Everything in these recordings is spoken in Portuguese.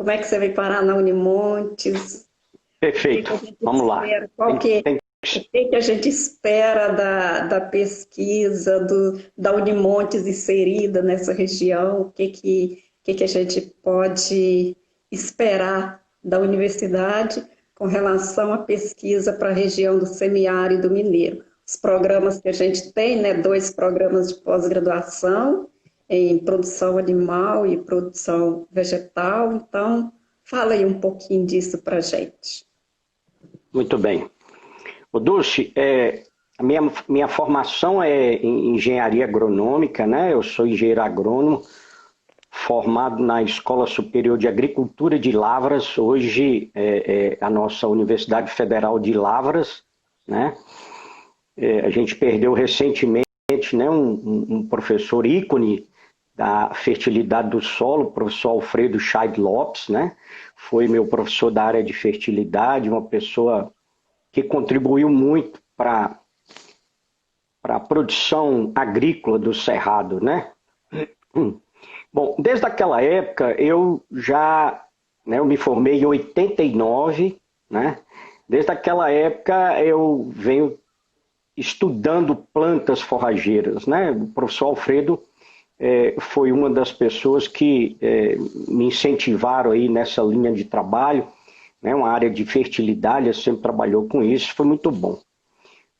como é que você veio parar na Unimontes, o que Perfeito. a gente Vamos lá. espera, o que que a gente espera da pesquisa da Unimontes inserida nessa região, o que que a gente pode esperar da universidade com relação à pesquisa para a região do semiárido mineiro. Os programas que a gente tem, né, dois programas de pós-graduação em produção animal e produção vegetal, então fala aí um pouquinho disso para a gente. Muito bem. O Dulce, a minha formação é em engenharia agronômica, né? Eu sou engenheiro agrônomo, formado na Escola Superior de Agricultura de Lavras, hoje é a nossa Universidade Federal de Lavras, né? A gente perdeu recentemente, né, um professor ícone da fertilidade do solo, o professor Alfredo Scheid Lopes, né? Foi meu professor da área de fertilidade, uma pessoa que contribuiu muito para a produção agrícola do Cerrado, né? Bom, desde aquela época eu me formei em 89, né? Desde aquela época eu venho estudando plantas forrageiras, né? O professor Alfredo foi uma das pessoas que me incentivaram aí nessa linha de trabalho, né? Uma área de fertilidade, ele sempre trabalhou com isso, foi muito bom.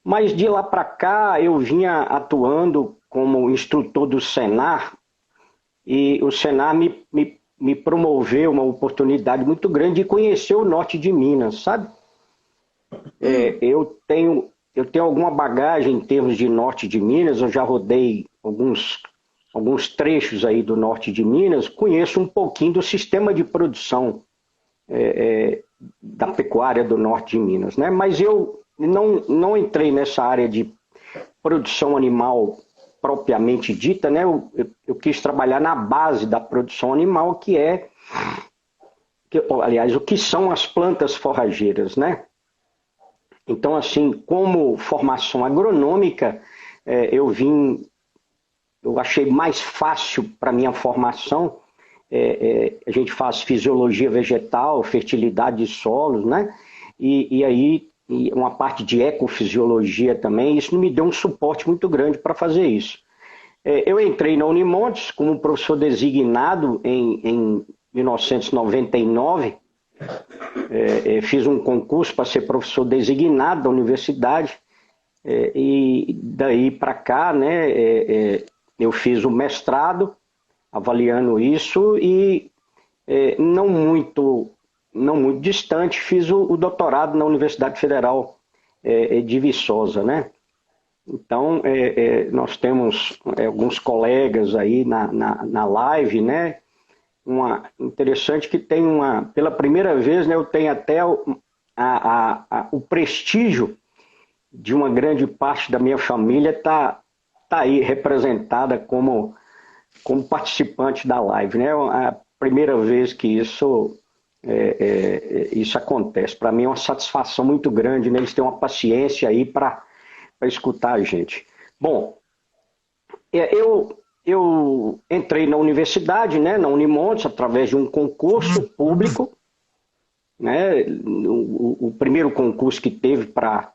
Mas de lá para cá eu vinha atuando como instrutor do Senar e o Senar me promoveu uma oportunidade muito grande de conhecer o norte de Minas, sabe? Eu tenho alguma bagagem em termos de norte de Minas, eu já rodei alguns trechos aí do norte de Minas, conheço um pouquinho do sistema de produção da pecuária do norte de Minas, né? Mas eu não entrei nessa área de produção animal propriamente dita, né? Eu quis trabalhar na base da produção animal, aliás, o que são as plantas forrageiras, né? Então, assim, como formação agronômica, eu achei mais fácil para minha formação. A gente faz fisiologia vegetal, fertilidade de solos, né? E aí uma parte de ecofisiologia também. Isso me deu um suporte muito grande para fazer isso. Eu entrei na Unimontes como professor designado em 1999. Fiz um concurso para ser professor designado da universidade. E daí para cá, né, eu fiz o mestrado avaliando isso e não muito distante fiz o doutorado na Universidade Federal de Viçosa, né? Então nós temos alguns colegas aí na live, né? Interessante que tem pela primeira vez, né, eu tenho até o prestígio de uma grande parte da minha família tá aí representada como participante da live, né? A primeira vez que isso acontece. Para mim é uma satisfação muito grande, né? Eles têm uma paciência aí para escutar a gente. Bom, eu entrei na universidade, né, na Unimontes, através de um concurso público, né? O primeiro concurso que teve para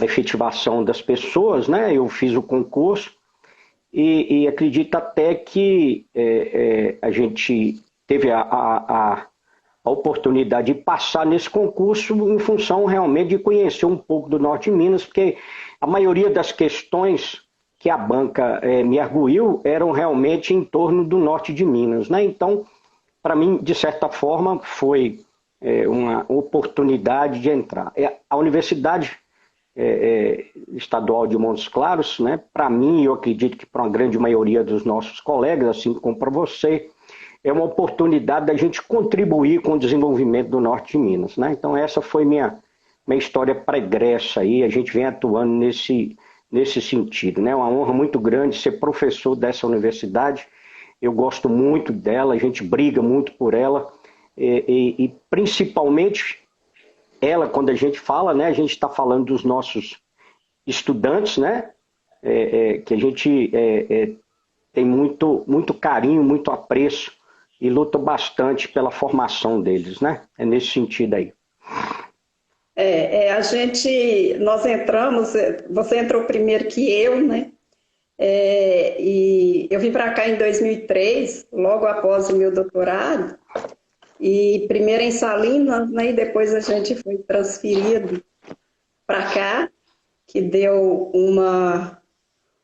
efetivação das pessoas, né? Eu fiz o concurso e acredito até que a gente teve a oportunidade de passar nesse concurso em função realmente de conhecer um pouco do Norte de Minas, porque a maioria das questões que a banca me arguiu eram realmente em torno do Norte de Minas, né? Então, para mim, de certa forma, foi uma oportunidade de entrar. A Universidade Estadual de Montes Claros, né? Para mim, eu acredito que para uma grande maioria dos nossos colegas, assim como para você, é uma oportunidade da gente contribuir com o desenvolvimento do norte de Minas, né? Então essa foi minha história pregressa aí, a gente vem atuando nesse sentido, né? É uma honra muito grande ser professor dessa universidade, eu gosto muito dela, a gente briga muito por ela, e principalmente ela, quando a gente fala, né, a gente está falando dos nossos estudantes, né, que a gente tem muito carinho, muito apreço e lutam bastante pela formação deles, né? É nesse sentido aí. Nós entramos, você entrou primeiro que eu, né? E eu vim para cá em 2003, logo após o meu doutorado, e primeiro em Salinas, né? E depois a gente foi transferido para cá, que deu uma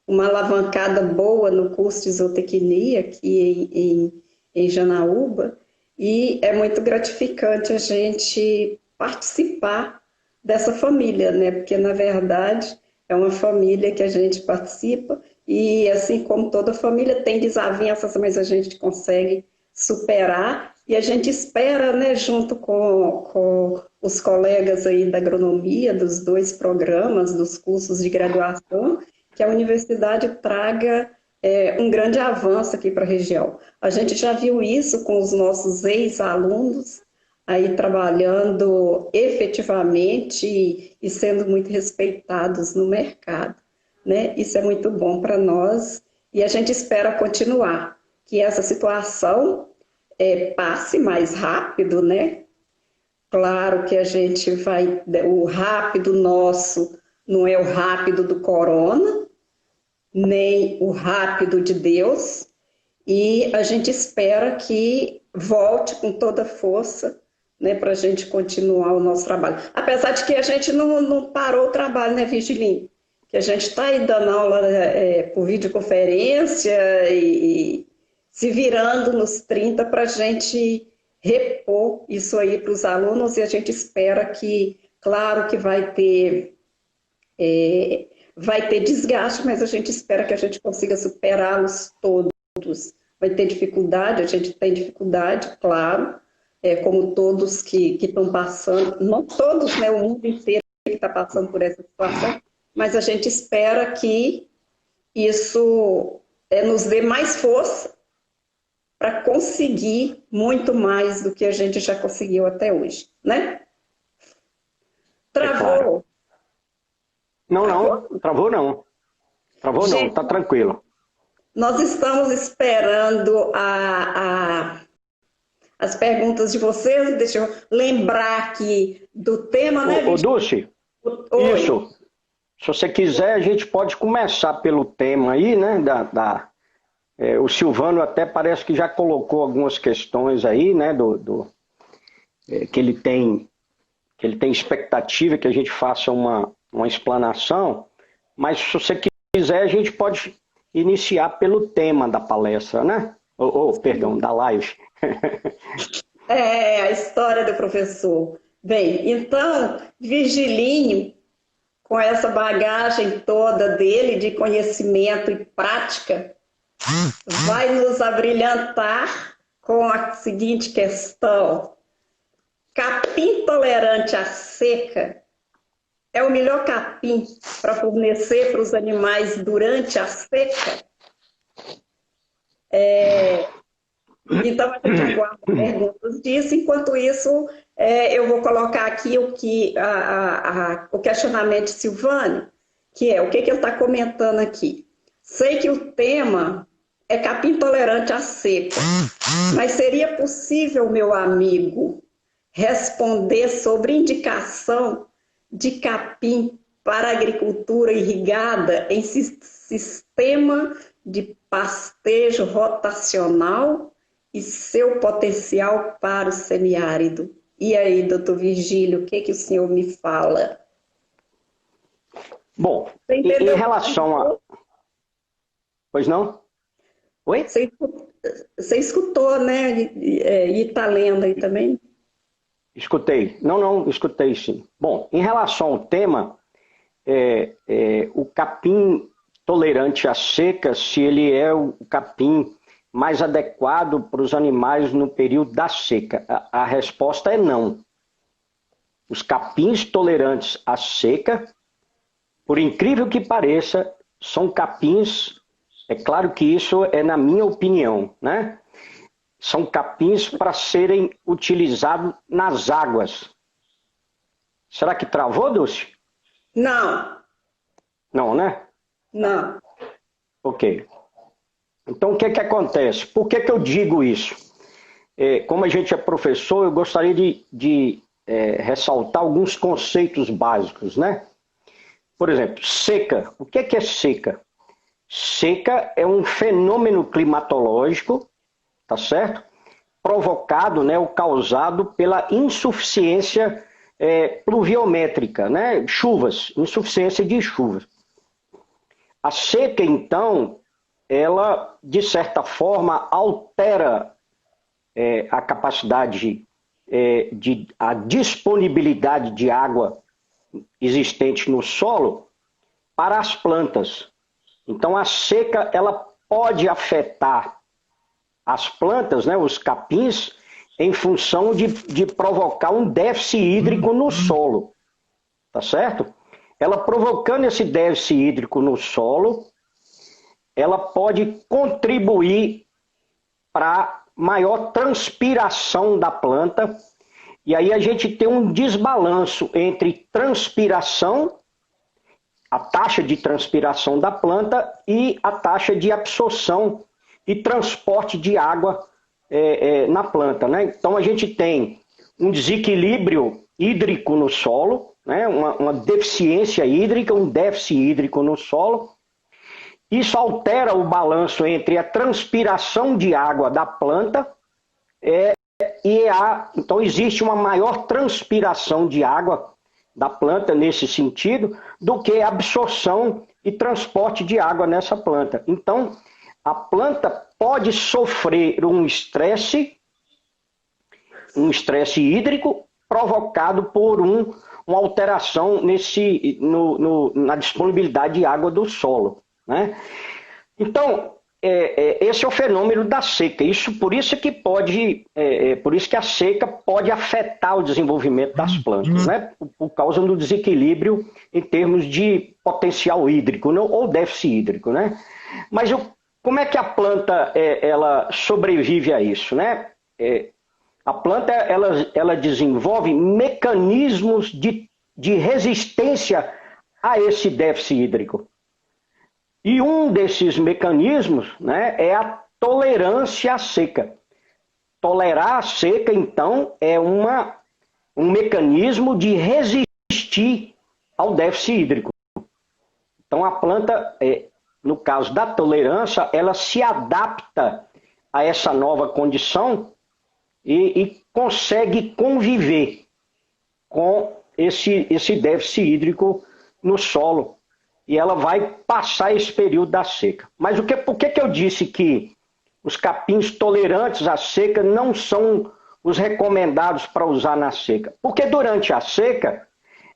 alavancada boa no curso de zootecnia aqui em Janaúba, e é muito gratificante a gente participar dessa família, né? Porque, na verdade, é uma família que a gente participa e, assim como toda família, tem desavenças, mas a gente consegue superar e a gente espera, né, junto com os colegas aí da agronomia, dos dois programas, dos cursos de graduação, que a universidade traga um grande avanço aqui para a região. A gente já viu isso com os nossos ex-alunos, aí trabalhando efetivamente e sendo muito respeitados no mercado, né? Isso é muito bom para nós e a gente espera continuar, que essa situação passe mais rápido, né? Claro que a gente vai, o rápido nosso não é o rápido do corona, nem o rápido de Deus, e a gente espera que volte com toda força, né, para a gente continuar o nosso trabalho. Apesar de que a gente não parou o trabalho, né, Virgilinho? Que a gente está aí dando aula por videoconferência e se virando nos 30 para a gente repor isso aí para os alunos, e a gente espera que, claro que vai ter desgaste, mas a gente espera que a gente consiga superá-los todos. Vai ter dificuldade, a gente tem dificuldade, claro, como todos que estão passando, não todos, né, o mundo inteiro que está passando por essa situação, mas a gente espera que isso nos dê mais força para conseguir muito mais do que a gente já conseguiu até hoje, né? Travou? Claro. Não, travou não. Travou não, tá tranquilo. Nós estamos esperando as perguntas de vocês. Deixa eu lembrar aqui do tema, né? Ô Dulce, isso. Se você quiser, a gente pode começar pelo tema aí, né? O Silvano até parece que já colocou algumas questões aí, né? Que ele tem expectativa que a gente faça uma explanação, mas se você quiser, a gente pode iniciar pelo tema da palestra, né? Perdão, da live. A história do professor. Bem, então, Virgilinho, com essa bagagem toda dele de conhecimento e prática, vai nos abrilhantar com a seguinte questão: capim tolerante à seca é o melhor capim para fornecer para os animais durante a seca? Então, a gente aguarda perguntas disso. Enquanto isso, eu vou colocar aqui o questionamento de Silvânia, que é o que ele está comentando aqui. Sei que o tema é capim tolerante à seca, mas seria possível, meu amigo, responder sobre indicação de capim para agricultura irrigada em sistema de pastejo rotacional e seu potencial para o semiárido? E aí, doutor Virgílio, o que o senhor me fala? Bom, em relação a... Pois não? Oi? Você escutou, né? E está lendo aí também? Escutei. Não, escutei sim. Bom, em relação ao tema, o capim tolerante à seca, se ele é o capim mais adequado para os animais no período da seca? A resposta é não. Os capins tolerantes à seca, por incrível que pareça, são capins, é claro que isso é na minha opinião, né? São capins para serem utilizados nas águas. Será que travou, Dulce? Não. Não, né? Não. Ok. Então, o que acontece? Por que eu digo isso? como a gente é professor, eu gostaria de ressaltar alguns conceitos básicos, né? Por exemplo, seca. O que é seca? Seca é um fenômeno climatológico, tá certo? Provocado, né, ou causado pela insuficiência pluviométrica, né? Chuvas, insuficiência de chuvas. A seca, então, ela, de certa forma, altera a capacidade, a disponibilidade de água existente no solo para as plantas. Então, a seca, ela pode afetar as plantas, né, os capins, em função de provocar um déficit hídrico no solo, tá certo? Ela provocando esse déficit hídrico no solo, ela pode contribuir para maior transpiração da planta, e aí a gente tem um desbalanço entre transpiração, a taxa de transpiração da planta, e a taxa de absorção e transporte de água na planta, né? Então a gente tem um desequilíbrio hídrico no solo, né? Uma deficiência hídrica, um déficit hídrico no solo. Isso altera o balanço entre a transpiração de água da planta então existe uma maior transpiração de água da planta nesse sentido do que a absorção e transporte de água nessa planta. Então, a planta pode sofrer um estresse hídrico provocado por uma alteração na disponibilidade de água do solo, né? Então, esse é o fenômeno da seca. Por isso que a seca pode afetar o desenvolvimento das plantas, né? Por causa do desequilíbrio em termos de potencial hídrico, né? Ou déficit hídrico, né? Mas como é que a planta ela sobrevive a isso, né? A planta ela desenvolve mecanismos de resistência a esse déficit hídrico. E um desses mecanismos, né, é a tolerância à seca. Tolerar a seca, então, é um mecanismo de resistir ao déficit hídrico. Então, a planta, no caso da tolerância, ela se adapta a essa nova condição e consegue conviver com esse déficit hídrico no solo. E ela vai passar esse período da seca. Mas por que eu disse que os capins tolerantes à seca não são os recomendados para usar na seca? Porque durante a seca,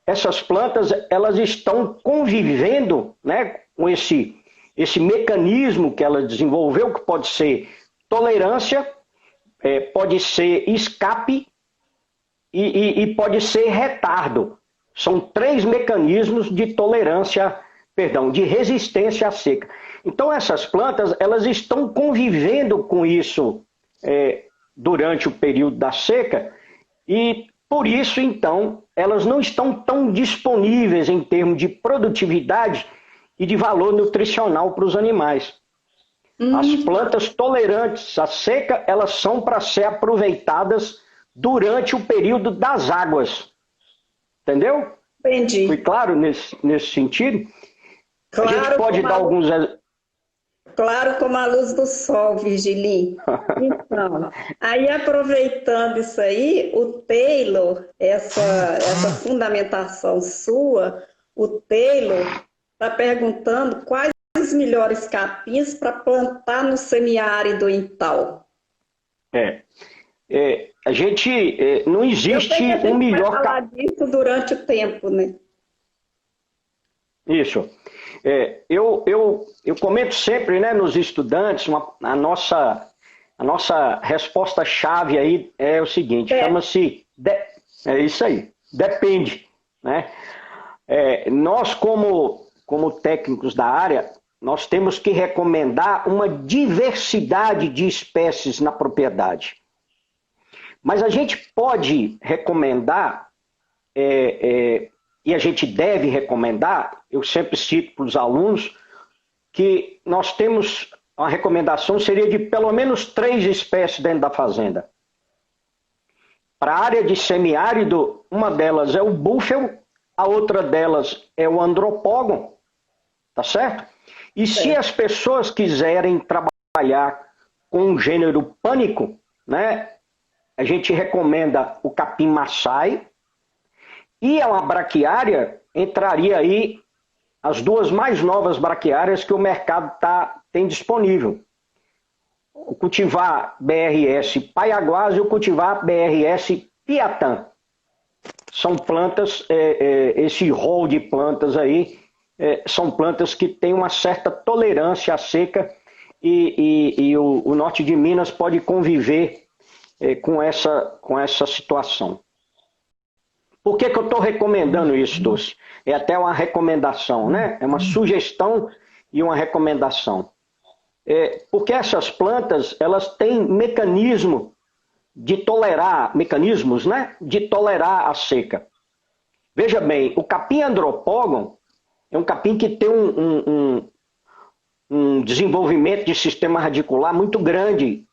essas plantas elas estão convivendo, né, com esse mecanismo que ela desenvolveu, que pode ser tolerância, pode ser escape e pode ser retardo. São 3 mecanismos de de resistência à seca. Então essas plantas elas estão convivendo com isso durante o período da seca e por isso então elas não estão tão disponíveis em termos de produtividade e de valor nutricional para os animais. As plantas tolerantes à seca elas são para ser aproveitadas durante o período das águas. Entendeu? Entendi. Foi claro nesse sentido? Claro, a gente pode dar alguns... Claro como a luz do sol, Virgili. Então, aí aproveitando isso aí, o Taylor, essa fundamentação sua, o Taylor está perguntando quais os melhores capins para plantar no semiárido tal. A gente não existe um melhor falar disso durante o tempo, né? Isso. Eu comento sempre, né, nos estudantes, a nossa resposta-chave aí é o seguinte, chama-se... É isso aí, depende, né? Nós, como técnicos da área, nós temos que recomendar uma diversidade de espécies na propriedade. Mas a gente pode recomendar, e a gente deve recomendar, eu sempre cito para os alunos, que nós temos, a recomendação seria de pelo menos 3 espécies dentro da fazenda. Para a área de semiárido, uma delas é o búfalo, a outra delas é o andropógon, tá certo? E se as pessoas quiserem trabalhar com o gênero pânico, né, a gente recomenda o capim maçai, e a braquiária entraria aí as duas mais novas braquiárias que o mercado tem disponível. O cultivar BRS Paiaguás e o cultivar BRS Piatã. São plantas, esse rol de plantas aí, são plantas que têm uma certa tolerância à seca e o norte de Minas pode conviver com essa situação. Por que eu estou recomendando isso, Dulce? É até uma recomendação, né? É uma sugestão e uma recomendação. Porque essas plantas, elas têm mecanismos, né? De tolerar a seca. Veja bem, o capim andropógon é um capim que tem um desenvolvimento de sistema radicular muito grande.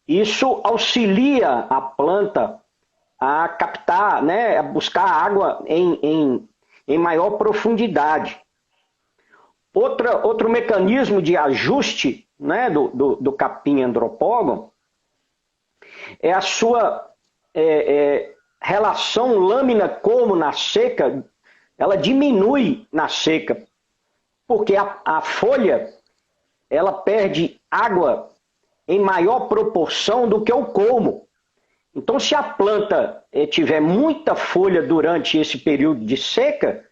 Isso auxilia a planta a captar, né, a buscar água em maior profundidade. Outro mecanismo de ajuste, né, do capim andropógon é a sua relação lâmina-colmo na seca, ela diminui na seca, porque a folha ela perde água em maior proporção do que o colmo. Então, se a planta tiver muita folha durante esse período de seca,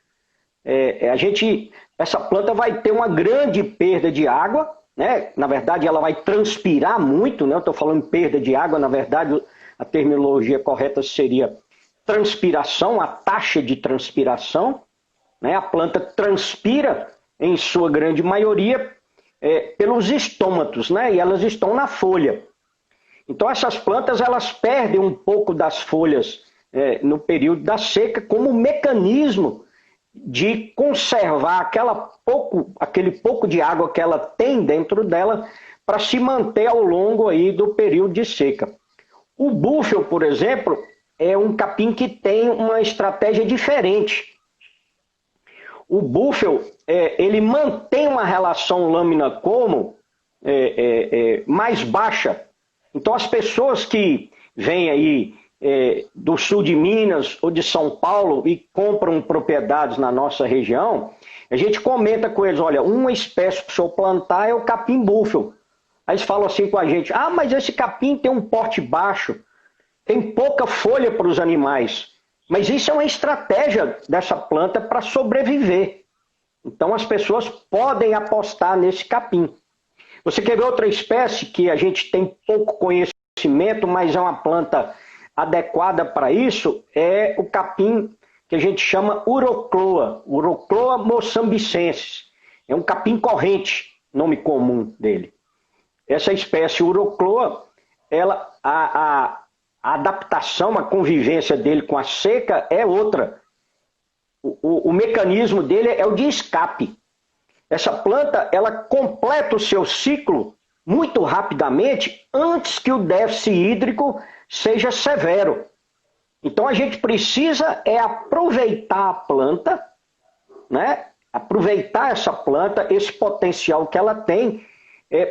essa planta vai ter uma grande perda de água, né? Na verdade, ela vai transpirar muito, né? Eu estou falando perda de água, na verdade, a terminologia correta seria transpiração, a taxa de transpiração, né? A planta transpira, em sua grande maioria, pelos estômatos, né? E elas estão na folha. Então essas plantas elas perdem um pouco das folhas no período da seca como mecanismo de conservar aquele pouco de água que ela tem dentro dela para se manter ao longo aí do período de seca. O búfalo, por exemplo, é um capim que tem uma estratégia diferente. O búfalo ele mantém uma relação lâmina-colmo mais baixa. Então, as pessoas que vêm aí do sul de Minas ou de São Paulo e compram propriedades na nossa região, a gente comenta com eles, olha, uma espécie para o senhor plantar é o capim búfalo. Aí eles falam assim com a gente, mas esse capim tem um porte baixo, tem pouca folha para os animais. Mas isso é uma estratégia dessa planta para sobreviver. Então, as pessoas podem apostar nesse capim. Você quer ver outra espécie que a gente tem pouco conhecimento, mas é uma planta adequada para isso? É o capim que a gente chama Urocloa, Urocloa moçambicensis. É um capim corrente, nome comum dele. Essa espécie Urocloa, a adaptação, a convivência dele com a seca é outra. O mecanismo dele é o de escape. Essa planta, ela completa o seu ciclo muito rapidamente antes que o déficit hídrico seja severo. Então a gente precisa aproveitar a planta, né? Aproveitar essa planta, esse potencial que ela tem,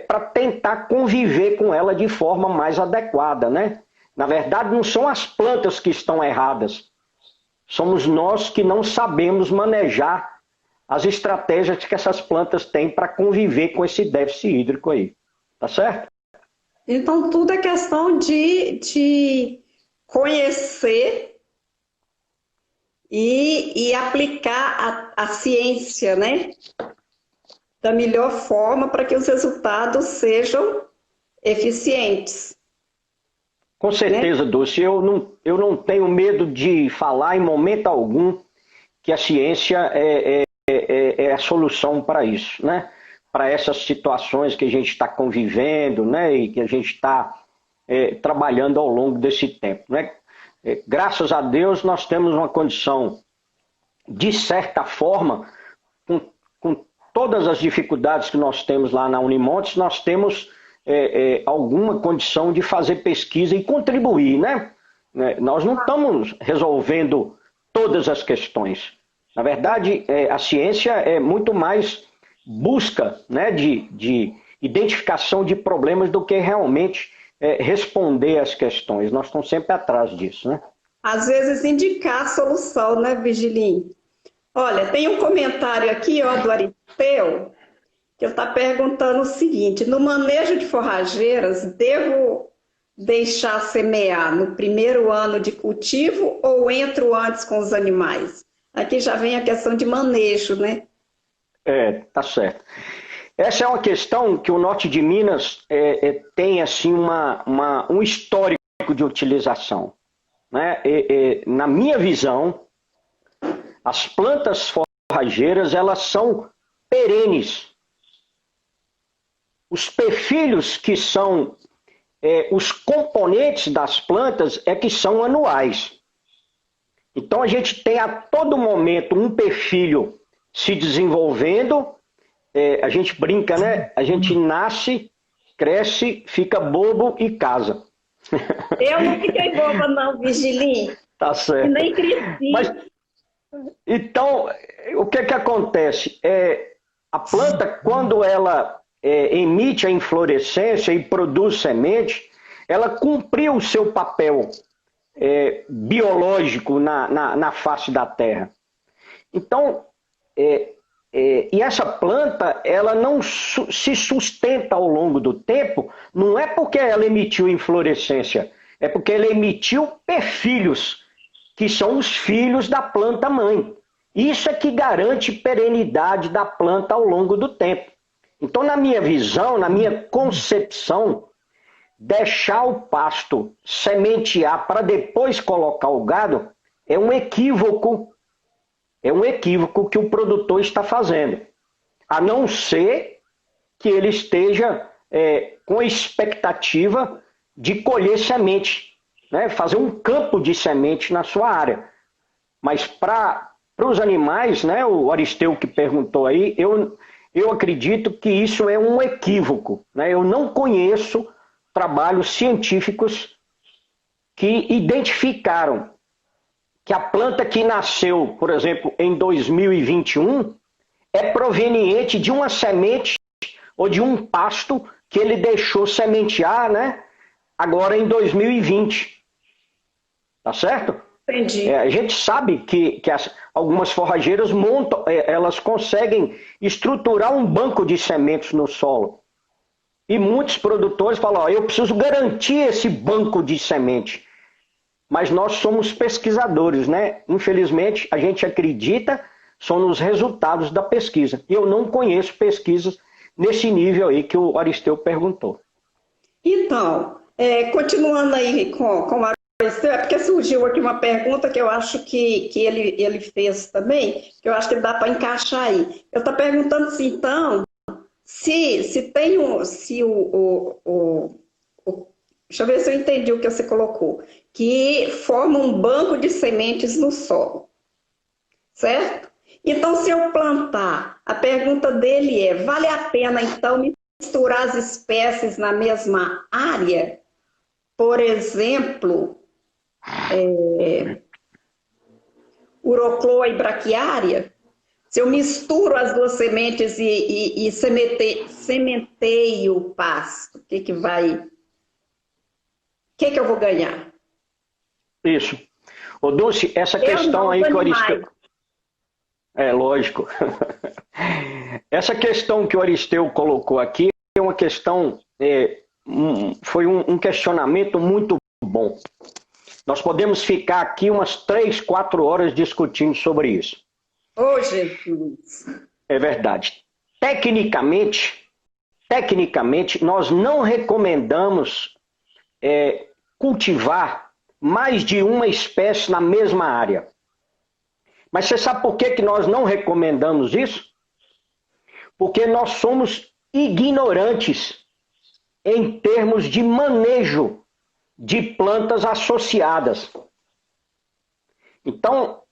para tentar conviver com ela de forma mais adequada, né? Na verdade, não são as plantas que estão erradas. Somos nós que não sabemos manejar as estratégias que essas plantas têm para conviver com esse déficit hídrico aí. Tá certo? Então, tudo é questão de conhecer e aplicar a ciência, né? Da melhor forma para que os resultados sejam eficientes. Com certeza, né? Dulce. Eu não tenho medo de falar em momento algum que a ciência é a solução para isso, né? Para essas situações que a gente está convivendo, né? E que a gente está trabalhando ao longo desse tempo, né? Graças a Deus nós temos uma condição, de certa forma, com todas as dificuldades que nós temos lá na Unimontes, nós temos alguma condição de fazer pesquisa e contribuir, né? né? Nós não estamos resolvendo todas as questões. Na verdade, a ciência é muito mais busca, né, de identificação de problemas do que realmente responder às questões. Nós estamos sempre atrás disso, né? Às vezes indicar a solução, né, Vigilinho? Olha, tem um comentário aqui, ó, do Aristeu, que ele está perguntando o seguinte: no manejo de forrageiras, devo deixar semear no primeiro ano de cultivo ou entro antes com os animais? Aqui já vem a questão de manejo, né? Tá certo. Essa é uma questão que o norte de Minas tem assim um histórico de utilização, né? Na minha visão, as plantas forrageiras, elas são perenes. Os perfilhos que são os componentes das plantas que são anuais. Então a gente tem a todo momento um perfilho se desenvolvendo, a gente brinca, né? A gente nasce, cresce, fica bobo e casa. Eu não fiquei boba não, Vigilinho. Tá certo. E nem cresci. Mas, então, o que acontece? A planta, quando ela emite a inflorescência e produz semente, ela cumpriu o seu papel biológico na face da Terra. Então, e essa planta, ela não se sustenta ao longo do tempo, não é porque ela emitiu inflorescência, é porque ela emitiu perfilhos, que são os filhos da planta mãe. Isso é que garante perenidade da planta ao longo do tempo. Então, na minha visão, na minha concepção, deixar o pasto sementear para depois colocar o gado é um equívoco. É um equívoco que o produtor está fazendo. A não ser que ele esteja com a expectativa de colher semente, né? Fazer um campo de semente na sua área. Mas para os animais, né, o Aristeu que perguntou aí, eu acredito que isso é um equívoco, né? Eu não conheço trabalhos científicos que identificaram que a planta que nasceu, por exemplo, em 2021, é proveniente de uma semente ou de um pasto que ele deixou sementear, né, agora em 2020. Tá certo? Entendi. A gente sabe que algumas forrageiras montam, elas conseguem estruturar um banco de sementes no solo. E muitos produtores falam, eu preciso garantir esse banco de semente. Mas nós somos pesquisadores, né? Infelizmente, a gente acredita só nos resultados da pesquisa. E eu não conheço pesquisas nesse nível aí que o Aristeu perguntou. Então, continuando aí com o Aristeu, é porque surgiu aqui uma pergunta que eu acho que ele fez também, que eu acho que dá para encaixar aí. Eu estou perguntando assim, então, se tem deixa eu ver se eu entendi o que você colocou, que forma um banco de sementes no solo, certo? Então, se eu plantar, a pergunta dele vale a pena, então, misturar as espécies na mesma área? Por exemplo, Urochloa e Braquiária? Se eu misturo as duas sementes e sementeio o pasto, o que eu vou ganhar? Isso. Ô Dulce, essa questão aí que o Aristeu... lógico. Essa questão que o Aristeu colocou aqui é uma questão, foi um questionamento muito bom. Nós podemos ficar aqui umas 3, 4 horas discutindo sobre isso. Ô, Jesus! É verdade. Tecnicamente, nós não recomendamos cultivar mais de uma espécie na mesma área. Mas você sabe por que nós não recomendamos isso? Porque nós somos ignorantes em termos de manejo de plantas associadas. Então,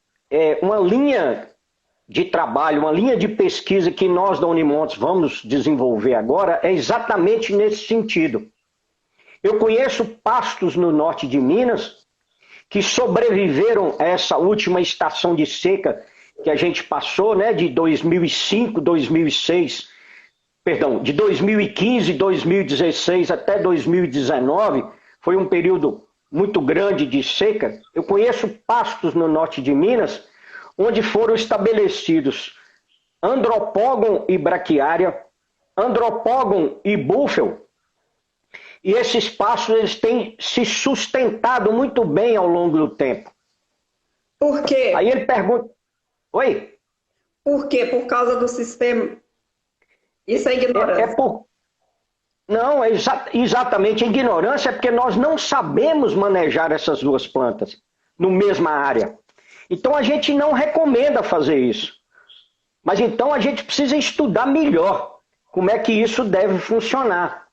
uma linha de trabalho, uma linha de pesquisa que nós da Unimontes vamos desenvolver agora é exatamente nesse sentido. Eu conheço pastos no norte de Minas que sobreviveram a essa última estação de seca que a gente passou, né, de 2005, 2006, perdão, de 2015, 2016 até 2019, foi um período muito grande de seca. Eu conheço pastos no norte de Minas, onde foram estabelecidos Andropógon e Braquiária, Andropógon e Búfalo, e esses pastos eles têm se sustentado muito bem ao longo do tempo. Por quê? Aí ele pergunta... Oi? Por quê? Por causa do sistema... Isso é ignorância. Não, é exatamente. A ignorância é porque nós não sabemos manejar essas duas plantas no mesma área. Então a gente não recomenda fazer isso. Mas então a gente precisa estudar melhor como é que isso deve funcionar.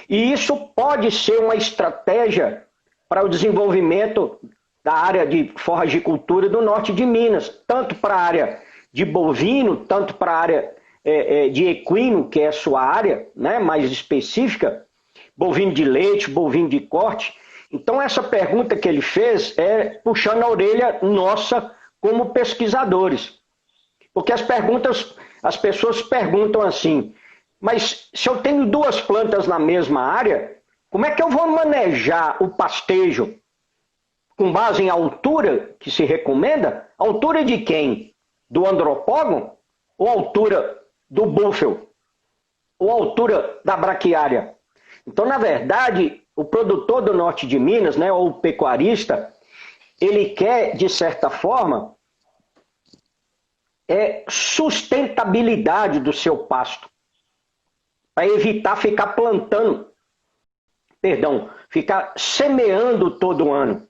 E isso pode ser uma estratégia para o desenvolvimento da área de forragicultura do norte de Minas, tanto para a área de bovino, tanto para a área de equino, que é a sua área, né, mais específica, bovino de leite, bovino de corte. Então essa pergunta que ele fez é puxando a orelha nossa como pesquisadores. Porque as pessoas perguntam assim, mas se eu tenho duas plantas na mesma área, como é que eu vou manejar o pastejo com base em altura que se recomenda? Altura de quem? Do andropógon? Ou altura do búfalo? Ou altura da braquiária? Então, na verdade, o produtor do norte de Minas, né, ou o pecuarista, ele quer, de certa forma, sustentabilidade do seu pasto, para evitar ficar ficar semeando todo ano.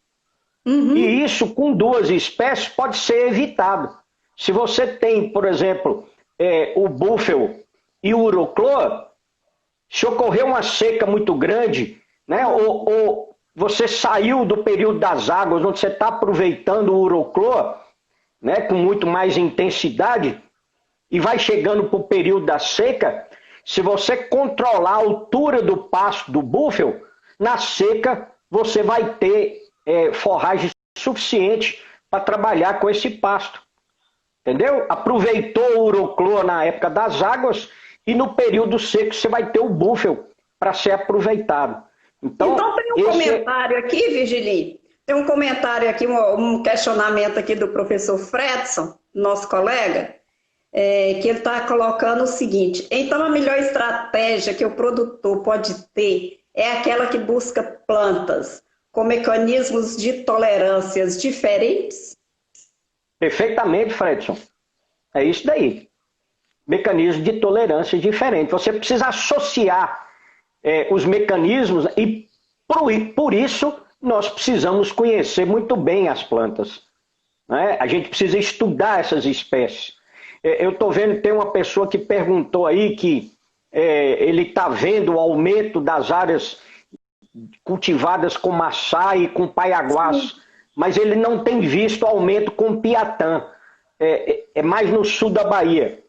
Uhum. E isso com duas espécies pode ser evitado. Se você tem, por exemplo, o búfalo e o urocloa, se ocorrer uma seca muito grande, né, ou você saiu do período das águas, onde você está aproveitando o urocloa, né, com muito mais intensidade, e vai chegando para o período da seca, se você controlar a altura do pasto do búfalo, na seca você vai ter forragem suficiente para trabalhar com esse pasto. Entendeu? Aproveitou o urocloa na época das águas e no período seco você vai ter o búfalo para ser aproveitado. Então tem um comentário aqui, Virginie. Tem um comentário aqui, um questionamento aqui do professor Fredson, nosso colega, que ele está colocando o seguinte: então a melhor estratégia que o produtor pode ter é aquela que busca plantas com mecanismos de tolerâncias diferentes? Perfeitamente, Fredson. É isso daí. Mecanismo de tolerância diferente. Você precisa associar os mecanismos e, por isso, nós precisamos conhecer muito bem as plantas. Né? A gente precisa estudar essas espécies. Eu estou vendo, tem uma pessoa que perguntou aí que ele está vendo o aumento das áreas cultivadas com maçá e com paiaguás, mas ele não tem visto aumento com piatã. É mais no sul da Bahia.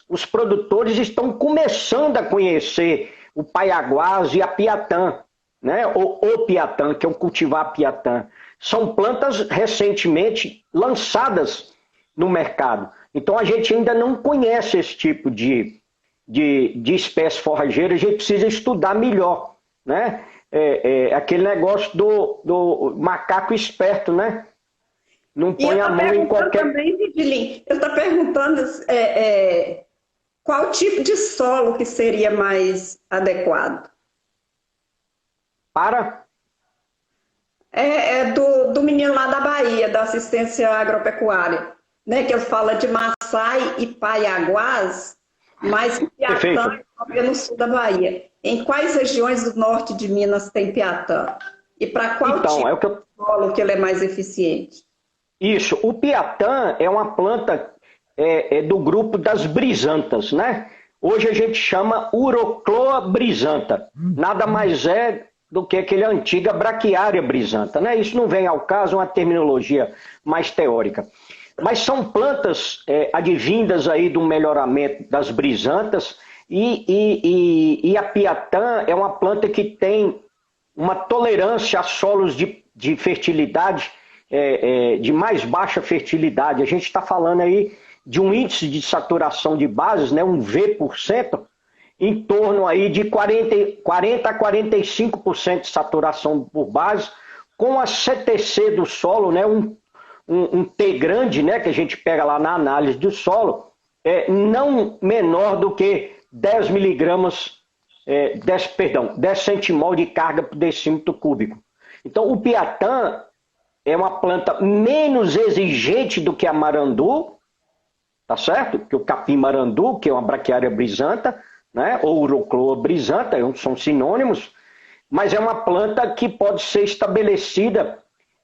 Os produtores estão começando a conhecer o paiaguás e a piatã, né? O piatã, que é o cultivar piatã. São plantas recentemente lançadas no mercado. Então a gente ainda não conhece esse tipo de espécie forrageira, a gente precisa estudar melhor, né? Aquele negócio do macaco esperto, né? Não põe a mão em qualquer... Também, Virginie, ele está perguntando qual tipo de solo que seria mais adequado. Para? Do menino lá da Bahia, da assistência agropecuária, né? Que ele fala de Maçai e Paiaguás, mas piatã é no sul da Bahia. Em quais regiões do norte de Minas tem piatã? E para qual tipo de solo que ele é mais eficiente? Isso, o piatã é uma planta do grupo das brisantas, né? Hoje a gente chama Urocloa brisanta. Nada mais é do que aquele antiga Braquiária brisanta, né? Isso não vem ao caso, é uma terminologia mais teórica. Mas são plantas advindas aí do melhoramento das brisantas e a piatã é uma planta que tem uma tolerância a solos de fertilidade, de mais baixa fertilidade. A gente está falando aí de um índice de saturação de bases, né, um V%, em torno aí de 40 a 45% de saturação por base, com a CTC do solo, né, um T grande, né, que a gente pega lá na análise do solo, não menor do que 10 miligramas, 10 centimol de carga por decímetro cúbico. Então o piatã é uma planta menos exigente do que a marandu, tá certo? Que o capim-marandu, que é uma braquiária brisanta, né? Ou Urucloa brisanta, são sinônimos, mas é uma planta que pode ser estabelecida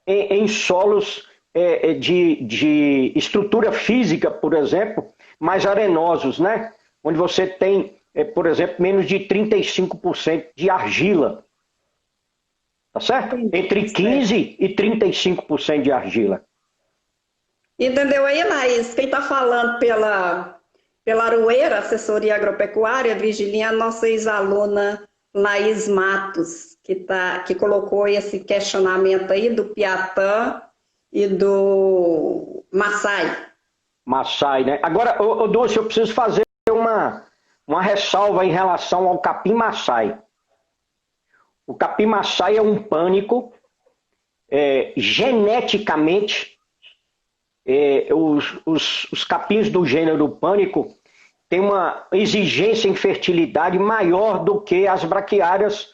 em solos de estrutura física, por exemplo, mais arenosos, né? Onde você tem, por exemplo, menos de 35% de argila. Tá certo? Entre 15% e 35% de argila. Entendeu aí, Laís? Quem está falando pela Aroeira, assessoria agropecuária, Virgilinha, a nossa ex-aluna Laís Matos, que colocou esse questionamento aí do piatã e do Maçai. Maçai, né? Agora, Dulce, eu preciso fazer uma ressalva em relação ao capim-maçai. O capim-maçai é um pânico, geneticamente, os capins do gênero pânico têm uma exigência em fertilidade maior do que as braquiárias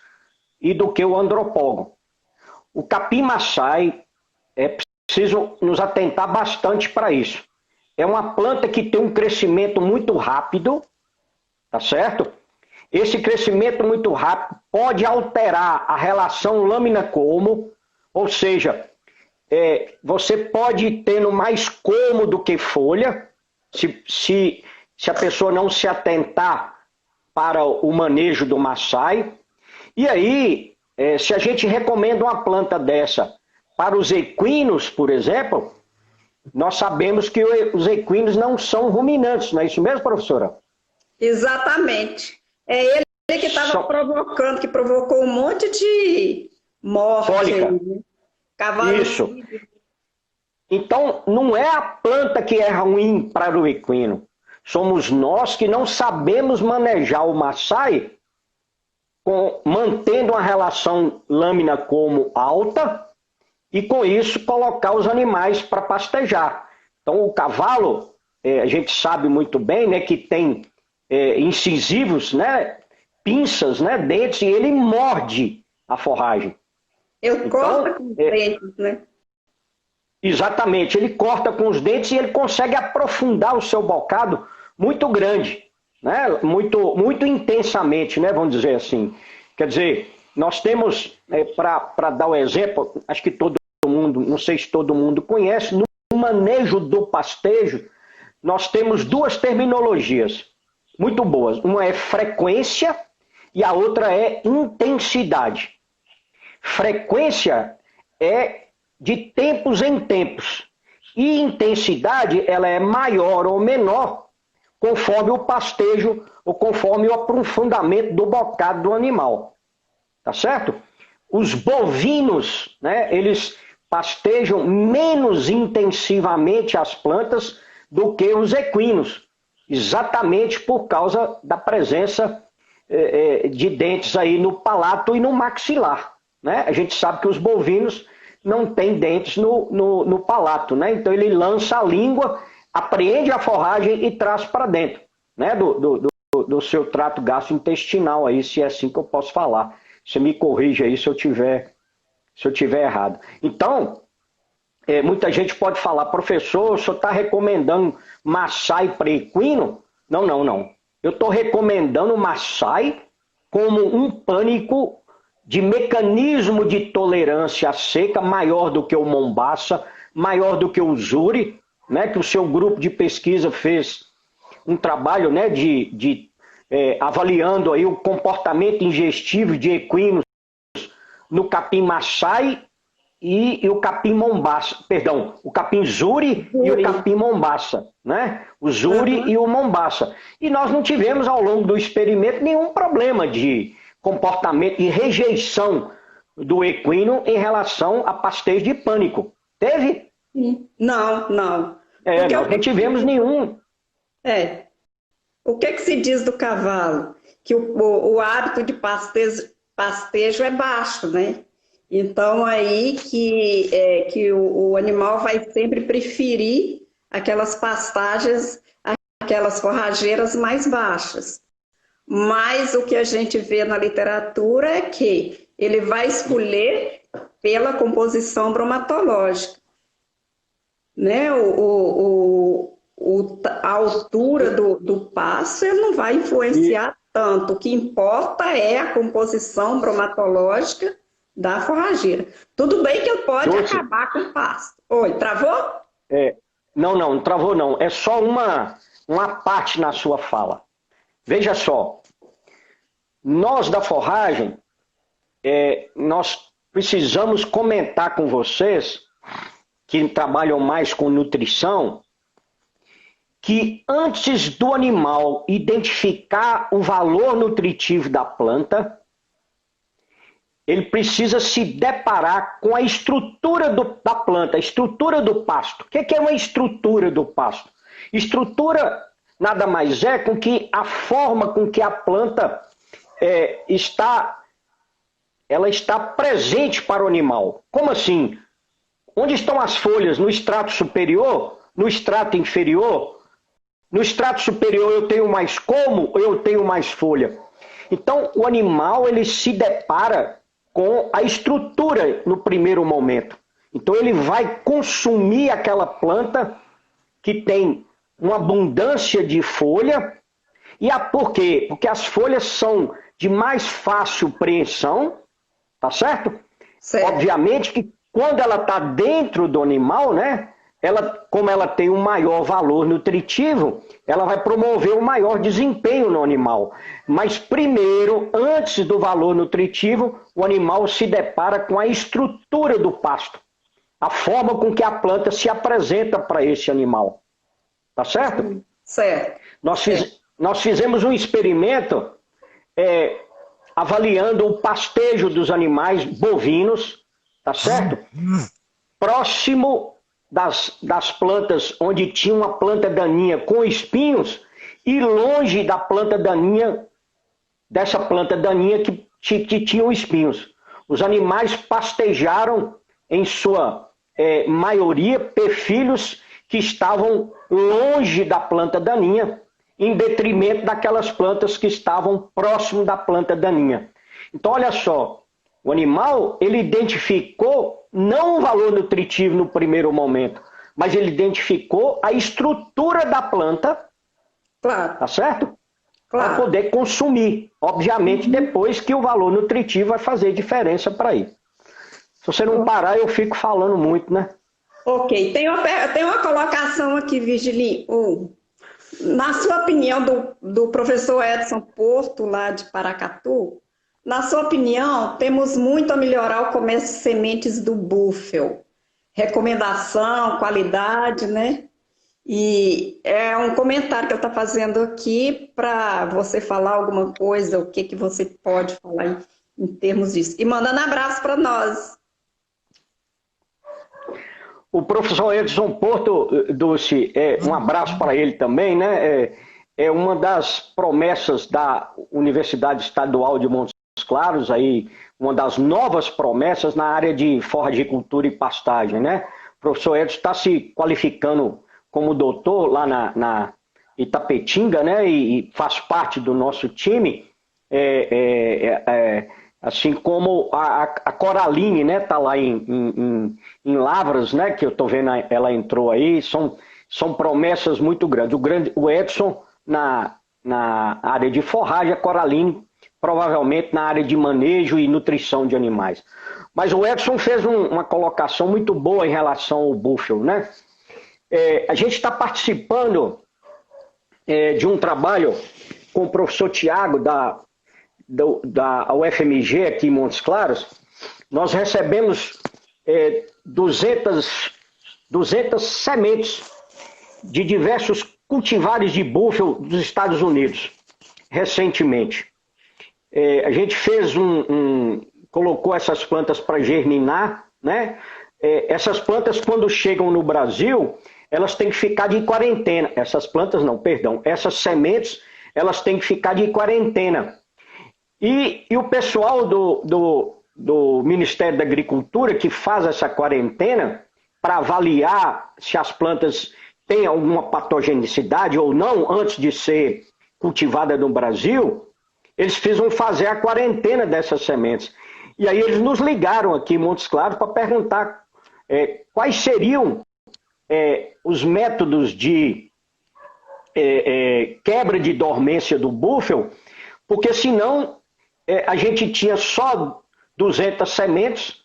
e do que o andropógon. O capim-maçai, é preciso nos atentar bastante para isso. É uma planta que tem um crescimento muito rápido, tá certo? Esse crescimento muito rápido pode alterar a relação lâmina-colmo, ou seja, você pode ir tendo mais colmo do que folha, se a pessoa não se atentar para o manejo do maçai. E aí, se a gente recomenda uma planta dessa para os equinos, por exemplo, nós sabemos que os equinos não são ruminantes, não é isso mesmo, professora? Exatamente. É ele que estava provocando, que provocou um monte de morte. Fólica. Aí, né? Cavalo. Isso. Então, não é a planta que é ruim para o equino. Somos nós que não sabemos manejar o maçai, mantendo uma relação lâmina-colmo alta, e com isso colocar os animais para pastejar. Então, o cavalo, a gente sabe muito bem, né, que tem incisivos, né, pinças, né, dentes, e ele morde a forragem. Ele corta com os dentes, né? Exatamente, ele corta com os dentes e ele consegue aprofundar o seu bocado muito grande, né? Muito intensamente, né? Vamos dizer assim. Quer dizer, nós temos, para dar o exemplo, acho que todo mundo, não sei se todo mundo conhece, no manejo do pastejo, nós temos duas terminologias muito boas. Uma é frequência e a outra é intensidade. Frequência é de tempos em tempos. E intensidade, ela é maior ou menor conforme o pastejo ou conforme o aprofundamento do bocado do animal. Tá certo? Os bovinos, né, eles pastejam menos intensivamente as plantas do que os equinos, exatamente por causa da presença de dentes aí no palato e no maxilar. Né? A gente sabe que os bovinos não têm dentes no palato, né? Então ele lança a língua, apreende a forragem e traz para dentro, né? do seu trato gastrointestinal, aí, se é assim que eu posso falar. Você me corrige aí se eu tiver errado. Então, muita gente pode falar, professor, o senhor está recomendando maçai para equino? Não. Eu estou recomendando maçai como um pânico de mecanismo de tolerância à seca maior do que o mombaça, maior do que o zuri, né, que o seu grupo de pesquisa fez um trabalho, né, avaliando aí o comportamento ingestivo de equinos no capim-maçai e o capim-mombaça, perdão, o capim-zuri e o capim-mombaça, né? O zuri e o mombaça. E nós não tivemos ao longo do experimento nenhum problema de comportamento e rejeição do equino em relação a pastejo de pânico. Teve? Não, não. Nós não tivemos nenhum. O que se diz do cavalo? Que o hábito de pastejo é baixo, né? Então, aí que o animal vai sempre preferir aquelas pastagens, aquelas forrageiras mais baixas. Mas o que a gente vê na literatura é que ele vai escolher pela composição bromatológica, né? A altura do pasto ele não vai influenciar tanto. O que importa é a composição bromatológica da forrageira. Tudo bem que ele pode acabar com o pasto. Oi, travou? Não travou não. É só uma parte na sua fala. Veja só, nós da forragem, nós precisamos comentar com vocês, que trabalham mais com nutrição, que antes do animal identificar o valor nutritivo da planta, ele precisa se deparar com a estrutura da planta, a estrutura do pasto. O que é uma estrutura do pasto? Estrutura nada mais é com que a forma com que a planta está presente para o animal. Como assim? Onde estão as folhas? No extrato superior? No extrato inferior? No extrato superior eu tenho mais como ou eu tenho mais folha? Então o animal ele se depara com a estrutura no primeiro momento. Então ele vai consumir aquela planta que tem uma abundância de folha. Por quê? Porque as folhas são de mais fácil preensão, tá certo? Obviamente que quando ela está dentro do animal, né? Como ela tem um maior valor nutritivo, ela vai promover um maior desempenho no animal. Mas primeiro, antes do valor nutritivo, o animal se depara com a estrutura do pasto. A forma com que a planta se apresenta para esse animal. Tá certo? Certo. Nós fizemos um experimento avaliando o pastejo dos animais bovinos, tá certo? Próximo das plantas onde tinha uma planta daninha com espinhos e longe da planta daninha, dessa planta daninha que tinha espinhos. Os animais pastejaram, em sua maioria, perfilhos que estavam longe da planta daninha, em detrimento daquelas plantas que estavam próximo da planta daninha. Então, olha só, o animal, ele identificou não o valor nutritivo no primeiro momento, mas ele identificou a estrutura da planta, claro, tá certo? Claro. Para poder consumir. Obviamente, depois que o valor nutritivo vai fazer diferença para ele. Se você não parar, eu fico falando muito, né? Ok, tem uma colocação aqui, Virgilinho. Na sua opinião, do professor Edson Porto, lá de Paracatu, na sua opinião, temos muito a melhorar o comércio de sementes do búfalo. Recomendação, qualidade, né? E é um comentário que eu estou fazendo aqui para você falar alguma coisa, o que você pode falar em termos disso. E mandando abraço para nós. O professor Edson Porto, Dulce, um abraço para ele também, né? É uma das promessas da Universidade Estadual de Montes Claros, aí, uma das novas promessas na área de forragicultura e pastagem, né? O professor Edson está se qualificando como doutor lá na Itapetinga, né? E faz parte do nosso time, assim como a Coraline, né? Está lá em Lavras, né? Que eu estou vendo, ela entrou aí. São promessas muito grandes. O Edson na área de forragem, a Coraline provavelmente na área de manejo e nutrição de animais. Mas o Edson fez uma colocação muito boa em relação ao búfalo, né? A gente está participando de um trabalho com o professor Tiago da UFMG aqui em Montes Claros. Nós recebemos 200 sementes de diversos cultivares de búfalo dos Estados Unidos, recentemente. A gente fez colocou essas plantas para germinar, né? Essas plantas, quando chegam no Brasil, elas têm que ficar de quarentena. Essas plantas não, perdão. Essas sementes, elas têm que ficar de quarentena. E o pessoal do Ministério da Agricultura, que faz essa quarentena, para avaliar se as plantas têm alguma patogenicidade ou não, antes de ser cultivada no Brasil, eles precisam fazer a quarentena dessas sementes. E aí eles nos ligaram aqui em Montes Claros para perguntar quais seriam os métodos de quebra de dormência do búfalo, porque senão a gente tinha só 200 sementes,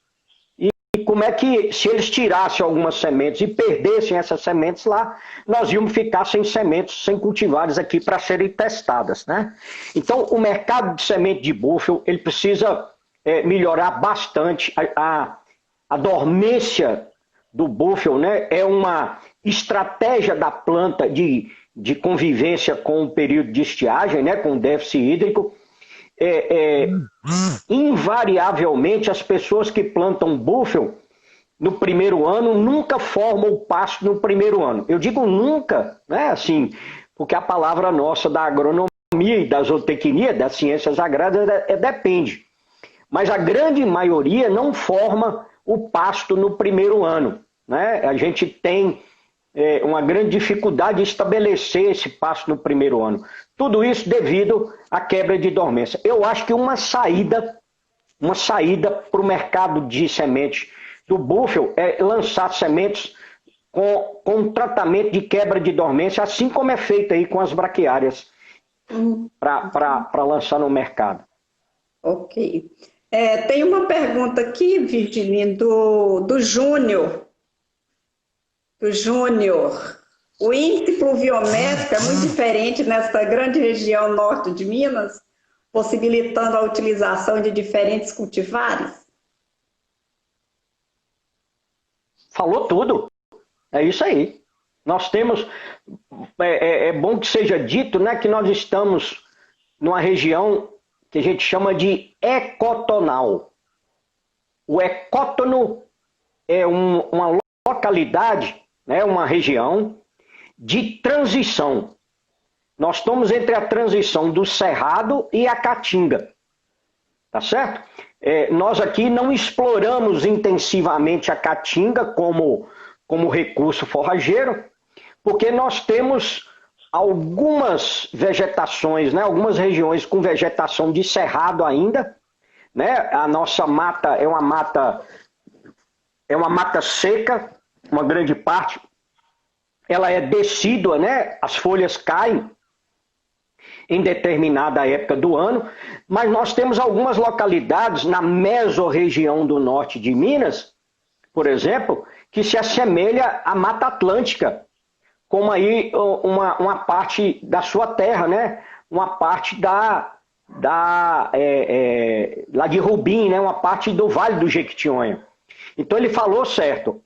e como é que, se eles tirassem algumas sementes e perdessem essas sementes lá, nós íamos ficar sem sementes, sem cultivares aqui para serem testadas, né? Então, o mercado de semente de búfalo, ele precisa melhorar bastante. A dormência do búfalo, né, é uma estratégia da planta de convivência com o período de estiagem, né, com o déficit hídrico. Invariavelmente, as pessoas que plantam búfalo no primeiro ano nunca formam o pasto no primeiro ano. Eu digo nunca, né, assim, porque a palavra nossa da agronomia e da zootecnia, das ciências agrárias, depende. Mas a grande maioria não forma o pasto no primeiro ano, né? A gente tem uma grande dificuldade de estabelecer esse pasto no primeiro ano. Tudo isso devido à quebra de dormência. Eu acho que uma saída para o mercado de sementes do búfalo é lançar sementes com tratamento de quebra de dormência, assim como é feito aí com as braquiárias, para lançar no mercado. Ok. Tem uma pergunta aqui, Virginia, do Júnior. Do Júnior. O índice pluviométrico é muito diferente nesta grande região norte de Minas, possibilitando a utilização de diferentes cultivares? Falou tudo. É isso aí. Nós temos... É bom que seja dito, né, que nós estamos numa região que a gente chama de ecotonal. O ecótono é uma localidade, né, uma região de transição. Nós estamos entre a transição do Cerrado e a Caatinga. Tá certo? Nós aqui não exploramos intensivamente a Caatinga como recurso forrageiro, porque nós temos algumas vegetações, né, algumas regiões com vegetação de cerrado ainda, né? A nossa mata é uma mata seca, uma grande parte. Ela é decídua, né? As folhas caem em determinada época do ano, mas nós temos algumas localidades na mesorregião do norte de Minas, por exemplo, que se assemelha à Mata Atlântica, como aí uma parte da sua terra, né? Uma parte lá de Rubim, né? Uma parte do Vale do Jequitinhonha. Então ele falou certo.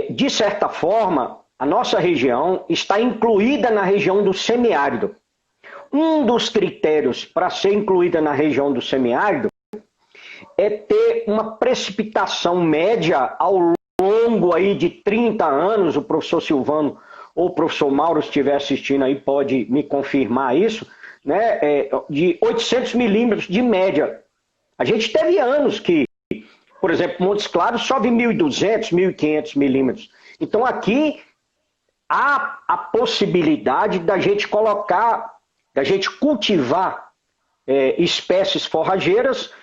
De certa forma, a nossa região está incluída na região do semiárido. Um dos critérios para ser incluída na região do semiárido é ter uma precipitação média ao longo aí de 30 anos, o professor Silvano ou o professor Mauro, se estiver assistindo aí, pode me confirmar isso, né? De 800 milímetros de média. A gente teve anos que, por exemplo, Montes Claros chove 1.200, 1.500 milímetros. Então aqui há a possibilidade da gente cultivar espécies forrageiras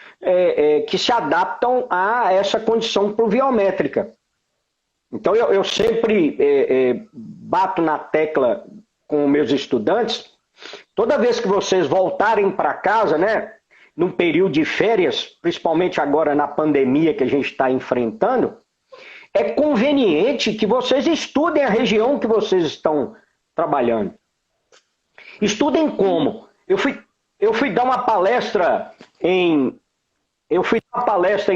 que se adaptam a essa condição pluviométrica. Então eu sempre bato na tecla com meus estudantes, toda vez que vocês voltarem para casa, né, num período de férias, principalmente agora na pandemia que a gente está enfrentando, é conveniente que vocês estudem a região que vocês estão trabalhando. Estudem como? Eu fui dar uma palestra em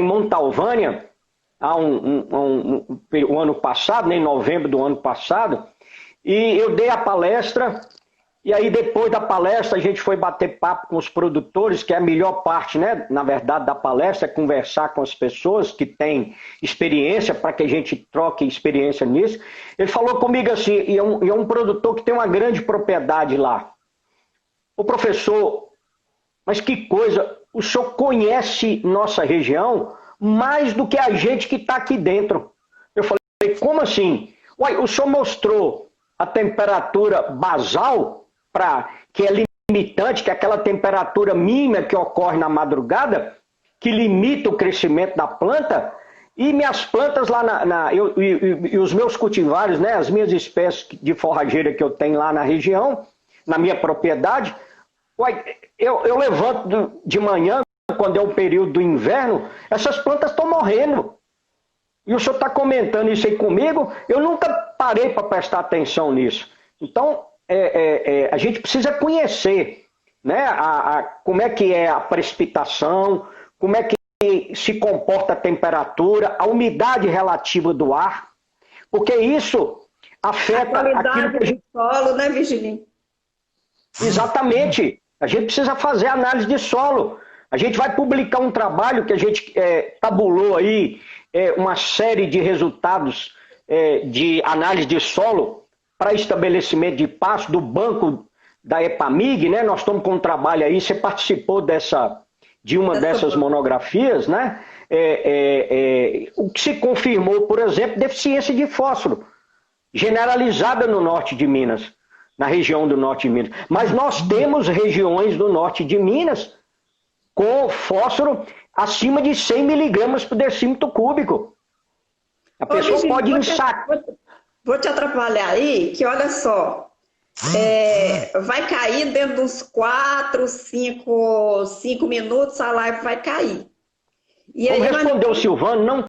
Montalvânia o ano passado, né, em novembro do ano passado, e eu dei a palestra E aí, depois da palestra, a gente foi bater papo com os produtores, que é a melhor parte, né, na verdade, da palestra, é conversar com as pessoas que têm experiência, para que a gente troque experiência nisso. Ele falou comigo assim, e é um produtor que tem uma grande propriedade lá. O professor, mas que coisa, o senhor conhece nossa região mais do que a gente que está aqui dentro. Eu falei, como assim? Uai, o senhor mostrou a temperatura basal, que é limitante, que é aquela temperatura mínima que ocorre na madrugada, que limita o crescimento da planta, e minhas plantas lá, e os meus cultivares, né, as minhas espécies de forrageira que eu tenho lá na região, na minha propriedade, uai, eu levanto de manhã, quando é o período do inverno, essas plantas estão morrendo. E o senhor está comentando isso aí comigo, eu nunca parei para prestar atenção nisso. Então, a gente precisa conhecer, né, como é que é a precipitação, como é que se comporta a temperatura, a umidade relativa do ar, porque isso afeta a qualidade aquilo que do solo, né, Virginia? Exatamente. A gente precisa fazer análise de solo. A gente vai publicar um trabalho que a gente tabulou aí, uma série de resultados de análise de solo para estabelecimento de pasto do banco da EPAMIG, né? Nós estamos com um trabalho aí, você participou de uma dessas monografias, né? O que se confirmou, por exemplo, deficiência de fósforo, generalizada no norte de Minas, na região do norte de Minas. Mas nós temos regiões do norte de Minas com fósforo acima de 100 miligramas por decímetro cúbico. A pessoa pode ensacar. Vou te atrapalhar aí, que olha só, vai cair dentro de uns 4, 5 minutos, a live vai cair. E Como aí, respondeu o Silvano, não...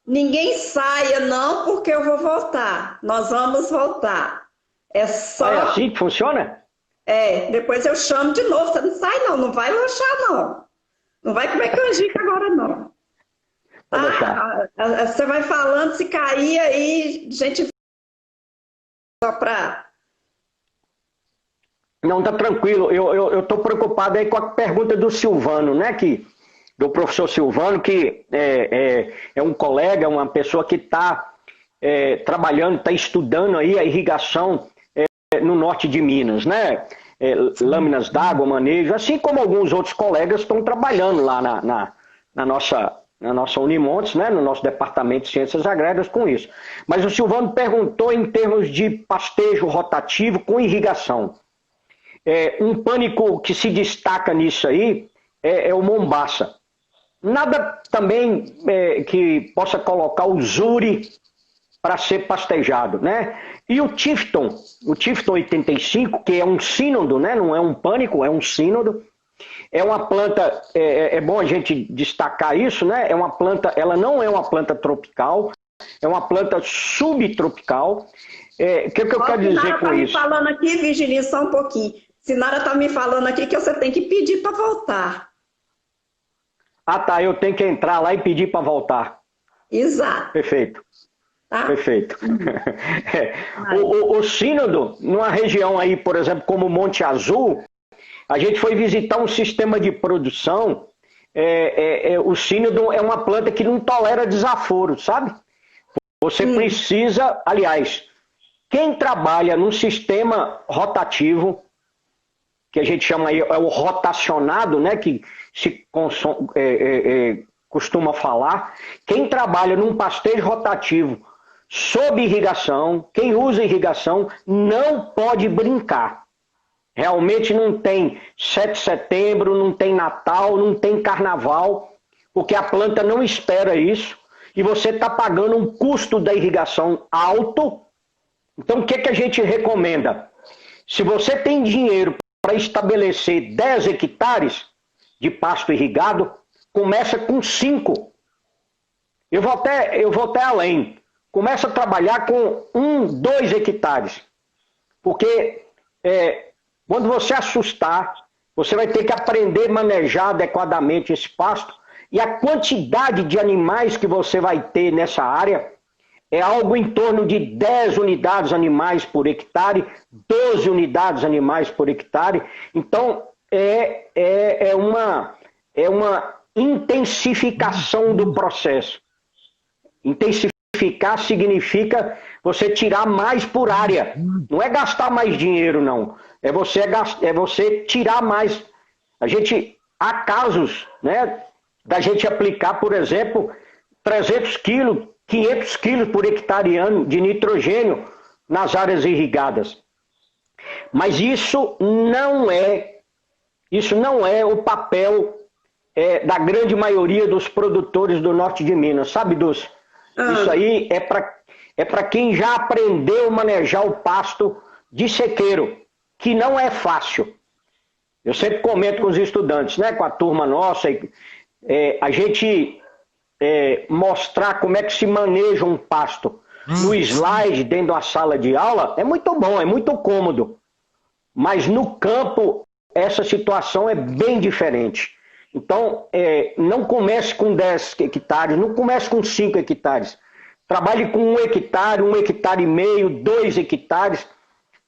Ninguém saia não, porque eu vou voltar. Nós vamos voltar. É só... É assim que funciona? Depois eu chamo de novo. Você não sai não, não vai lanchar não. Não vai comer canjica agora não. Você vai falando, se cair aí, gente... Só para... Não, tá tranquilo. Eu tô preocupado aí com a pergunta do Silvano, né? Do professor Silvano, que é um colega, uma pessoa que está trabalhando, está estudando aí a irrigação no norte de Minas, né? Lâminas d'água, manejo, assim como alguns outros colegas estão trabalhando lá na nossa Unimontes, né, no nosso departamento de ciências agrárias com isso. Mas o Silvano perguntou em termos de pastejo rotativo com irrigação. Um pânico que se destaca nisso aí é o Mombaça. Nada também que possa colocar o Zuri para ser pastejado, né? E o Tifton 85, que é um sínodo, né? Não é um pânico, é um sínodo. É uma planta, é bom a gente destacar isso, né? É uma planta, ela não é uma planta tropical, é uma planta subtropical. O que eu quero dizer com isso? Sinara está me falando aqui, Virginia, só um pouquinho. Sinara está me falando aqui que você tem que pedir para voltar. Ah, tá, eu tenho que entrar lá e pedir para voltar. Exato. Perfeito. Tá? Perfeito. O sínodo, numa região aí, por exemplo, como Monte Azul, a gente foi visitar um sistema de produção. O sínodo é uma planta que não tolera desaforo, sabe? Você precisa, aliás, quem trabalha num sistema rotativo, que a gente chama aí, é o rotacionado, né, que se costuma falar, quem trabalha num pastejo rotativo sob irrigação, quem usa irrigação, não pode brincar. Realmente não tem 7 de setembro, não tem Natal, não tem Carnaval, porque a planta não espera isso, e você está pagando um custo da irrigação alto. Então o que a gente recomenda? Se você tem dinheiro para estabelecer 10 hectares de pasto irrigado, começa com 5. Eu vou até além. Começa a trabalhar com 1, 2 hectares. Porque quando você assustar, você vai ter que aprender a manejar adequadamente esse pasto. E a quantidade de animais que você vai ter nessa área é algo em torno de 10 unidades animais por hectare, 12 unidades animais por hectare. Então, é uma intensificação do processo. Intensificar significa você tirar mais por área. Não é gastar mais dinheiro, não. É você tirar mais. Há casos, né, da gente aplicar, por exemplo, 300 quilos, 500 quilos por hectare ano de nitrogênio nas áreas irrigadas. Mas isso não é o papel da grande maioria dos produtores do norte de Minas, sabe, Dulce? Isso aí é para quem já aprendeu a manejar o pasto de sequeiro, que não é fácil. Eu sempre comento com os estudantes, né, com a turma nossa, a gente mostrar como é que se maneja um pasto no slide dentro da sala de aula é muito bom, é muito cômodo. Mas no campo, essa situação é bem diferente. Então, não comece com 10 hectares, não comece com 5 hectares. Trabalhe com 1 hectare e meio, 2 hectares,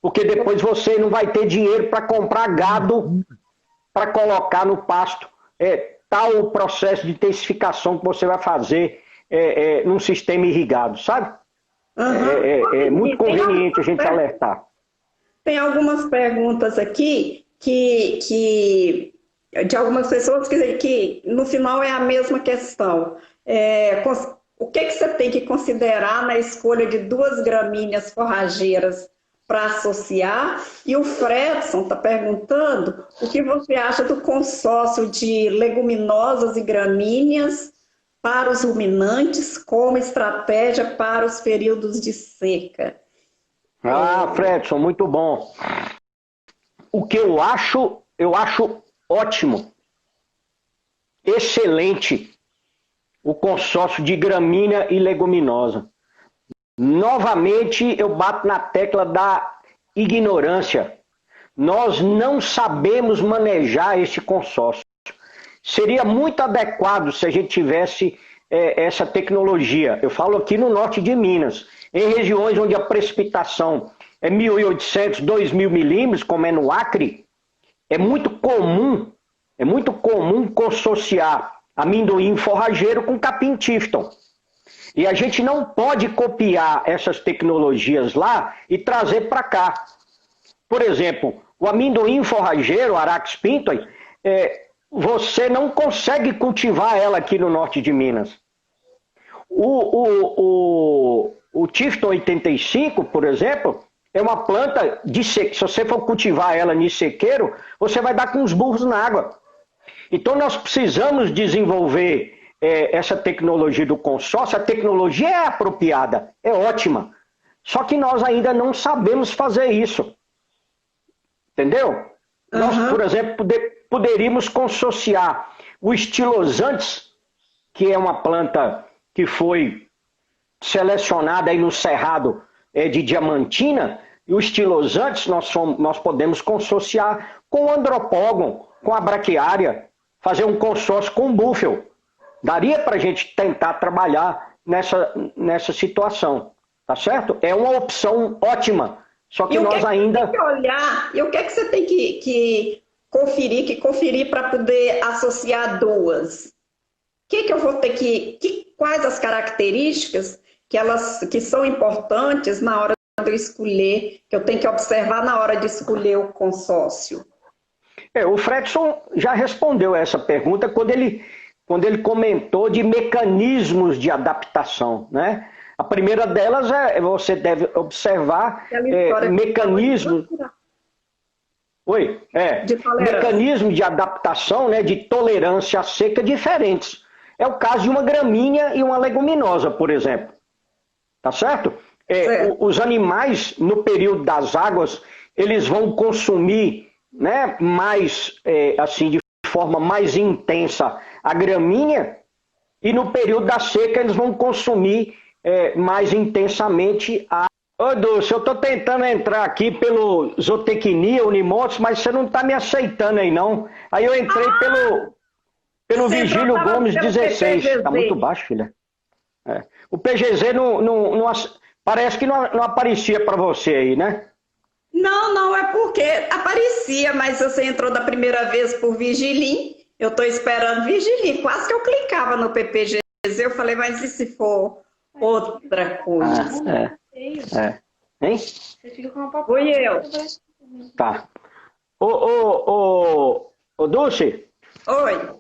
porque depois você não vai ter dinheiro para comprar gado para colocar no pasto. Tal o processo de intensificação que você vai fazer num sistema irrigado, sabe? É muito conveniente a gente alertar. Tem algumas perguntas aqui de algumas pessoas que no final é a mesma questão. O que você tem que considerar na escolha de 2 gramíneas forrageiras para associar? E o Fredson está perguntando o que você acha do consórcio de leguminosas e gramíneas para os ruminantes como estratégia para os períodos de seca. Fredson, muito bom. O que eu acho ótimo, excelente, o consórcio de gramínea e leguminosa. Novamente, eu bato na tecla da ignorância. Nós não sabemos manejar esse consórcio. Seria muito adequado se a gente tivesse essa tecnologia. Eu falo aqui no norte de Minas, em regiões onde a precipitação é 1.800, 2.000 milímetros, como é no Acre, é muito comum consorciar amendoim forrageiro com capim Tifton. E a gente não pode copiar essas tecnologias lá e trazer para cá. Por exemplo, o amendoim forrageiro, Arax Pinton, você não consegue cultivar ela aqui no norte de Minas. O Tifton 85, por exemplo, é uma planta de sequeiro. Se você for cultivar ela em sequeiro, você vai dar com os burros na água. Então nós precisamos desenvolver essa tecnologia do consórcio. A tecnologia é apropriada, é ótima. Só que nós ainda não sabemos fazer isso. Entendeu? Nós, por exemplo, poderíamos consorciar o Estilosantes, que é uma planta que foi selecionada aí no Cerrado de Diamantina, e o Estilosantes nós podemos consorciar com o Andropógon, com a braquiária, fazer um consórcio com o Búfalo. Daria para a gente tentar trabalhar nessa situação, tá certo? É uma opção ótima, só que nós ainda... Tem que olhar, e o que é que você tem que conferir para poder associar 2? O que eu vou ter quais as características que são importantes na hora de eu escolher, que eu tenho que observar na hora de escolher o consórcio? O Fredson já respondeu essa pergunta quando ele comentou de mecanismos de adaptação, né? A primeira delas você deve observar mecanismos... mecanismos de adaptação, né, de tolerância à seca diferentes. É o caso de uma gramínea e uma leguminosa, por exemplo. Tá certo? Os animais, no período das águas, eles vão consumir, né, mais, assim, de forma mais intensa a gramínea, e no período da seca eles vão consumir mais intensamente a... Ô, Dulce, eu estou tentando entrar aqui pelo Zootecnia, Unimontes, mas você não está me aceitando aí, não. Aí eu entrei pelo Vigílio Gomes 16. Está muito baixo, filha. O PGZ parece que não aparecia para você aí, né? Não, não, é porque aparecia, mas você entrou da primeira vez por Vigilim, eu estou esperando Vigilim, quase que eu clicava no PPGZ, eu falei, mas e se for outra coisa? Hein? Você fica com uma papai. Fui eu. Tá. Ô Dulce, Oi.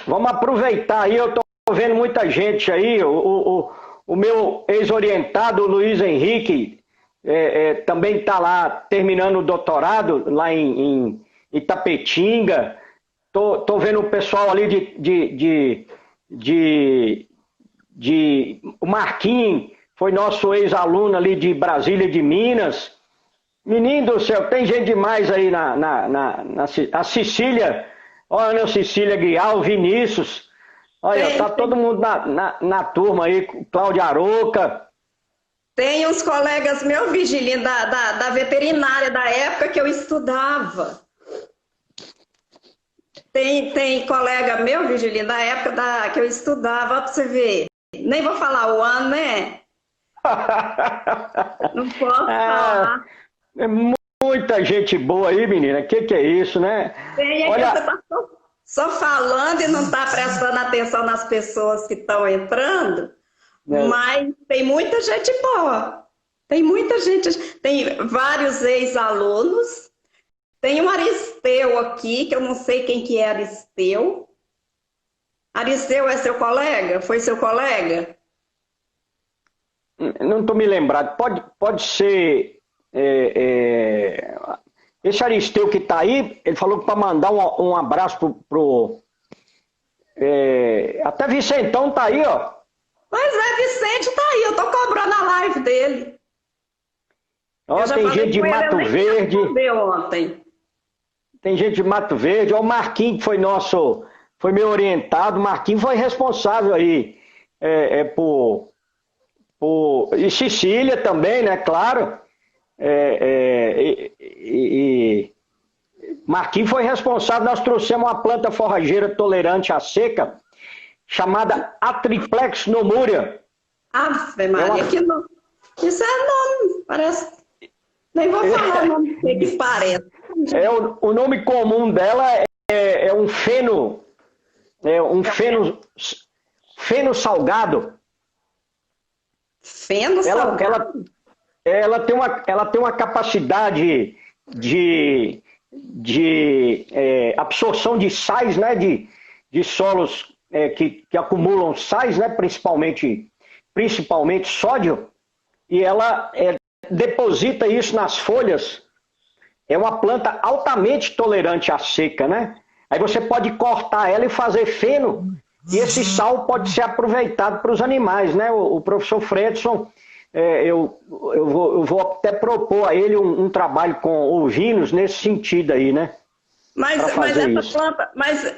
vamos aproveitar aí, eu tô vendo muita gente aí, o meu ex-orientado, o Luiz Henrique, também está lá terminando o doutorado, lá em Itapetinga. Tô vendo o pessoal ali o Marquinhos, foi nosso ex-aluno ali de Brasília, de Minas. Menino do céu, tem gente demais aí a Cecília, olha a Cecília Guial, Vinícius, olha, tá todo mundo na turma aí, Cláudia Aroca. Tem uns colegas meus, Vigilino, da veterinária da época que eu estudava. Tem colega meu, Vigilino, da época que eu estudava, para você ver. Nem vou falar o ano, né? Não posso falar. É muita gente boa aí, menina. Que é isso, né? Olha... Você tá só falando e não está prestando atenção nas pessoas que estão entrando, mas tem muita gente boa. Tem muita gente, tem vários ex-alunos. Tem um Aristeu aqui, que eu não sei quem que é Aristeu. Aristeu é seu colega? Foi seu colega? Não estou me lembrado. Pode ser... Esse Aristeu que está aí, ele falou que para mandar um abraço pro até Vicentão tá aí, ó. Pois é, Vicente tá aí, eu tô cobrando a live dele. Ó, tem gente de Mato Verde. Ontem. Tem gente de Mato Verde. Ó, o Marquinhos, que foi meu orientado. O Marquinhos foi responsável aí e Cecília também, né? Claro. Marquinhos foi responsável. Nós trouxemos uma planta forrageira tolerante à seca chamada Atriplex nomuria. Ave Maria, isso é nome, parece. Nem vou falar o nome que parece. O nome comum dela é um feno, feno salgado. Feno salgado? Ela tem uma capacidade de absorção de sais, né, de solos que acumulam sais, né, principalmente sódio, e ela deposita isso nas folhas. É uma planta altamente tolerante à seca, né? Aí você pode cortar ela e fazer feno, e esse sal pode ser aproveitado para os animais, né? O professor Fredson, eu vou até propor a ele um trabalho com ovinos nesse sentido aí, né? Mas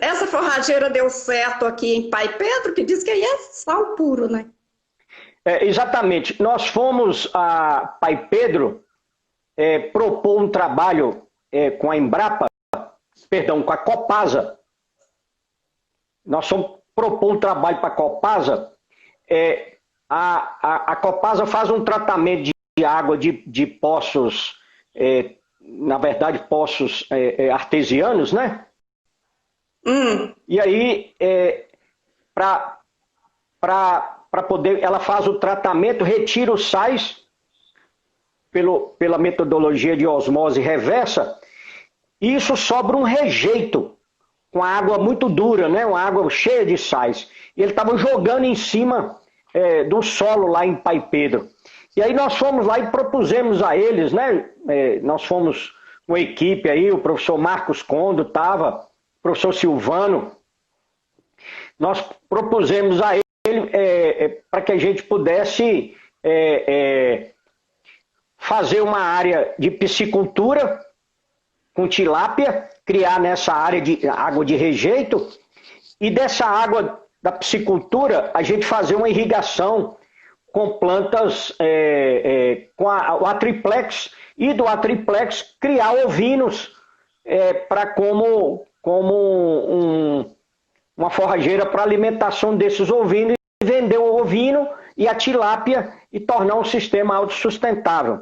essa forrageira deu certo aqui em Pai Pedro, que diz que aí é sal puro, né? Exatamente. Nós fomos a Pai Pedro propor um trabalho com a Embrapa, com a Copasa. Nós fomos propor um trabalho para a Copasa. A Copasa faz um tratamento de água de poços, na verdade, poços artesianos, né? E aí, para poder, ela faz o tratamento, retira os sais pela metodologia de osmose reversa, e isso sobra um rejeito com a água muito dura, né? Uma água cheia de sais. E ele estava jogando em cima do solo lá em Pai Pedro. E aí nós fomos lá e propusemos a eles, né? Nós fomos com a equipe aí, o professor Marcos Condo estava, o professor Silvano. Nós propusemos a ele para que a gente pudesse fazer uma área de piscicultura com tilápia, criar nessa área de água de rejeito, e dessa água da piscicultura a gente fazer uma irrigação com plantas, com o Atriplex, e do Atriplex criar ovinos como uma forrageira para alimentação desses ovinos, e vender o ovino e a tilápia e tornar um sistema autossustentável.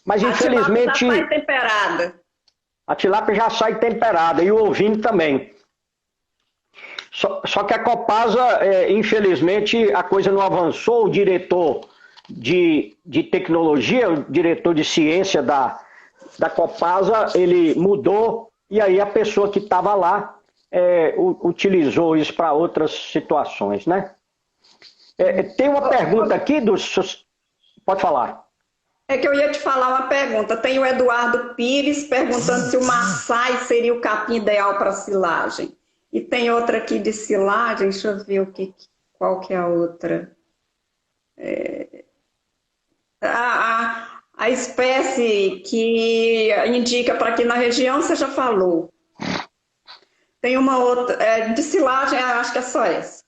Mas infelizmente... A tilápia já sai temperada. A tilápia já sai temperada e o ovino também. Só que a Copasa, infelizmente, a coisa não avançou. O diretor de tecnologia, o diretor de ciência da Copasa, ele mudou e aí a pessoa que estava lá utilizou isso para outras situações, né? Tem uma pergunta aqui Pode falar. É que eu ia te falar uma pergunta. Tem o Eduardo Pires perguntando se o maçai seria o capim ideal para silagem. E tem outra aqui de silagem, deixa eu ver qual que é a outra. A espécie que indica para aqui na região, você já falou. Tem uma outra, de silagem, acho que é só essa.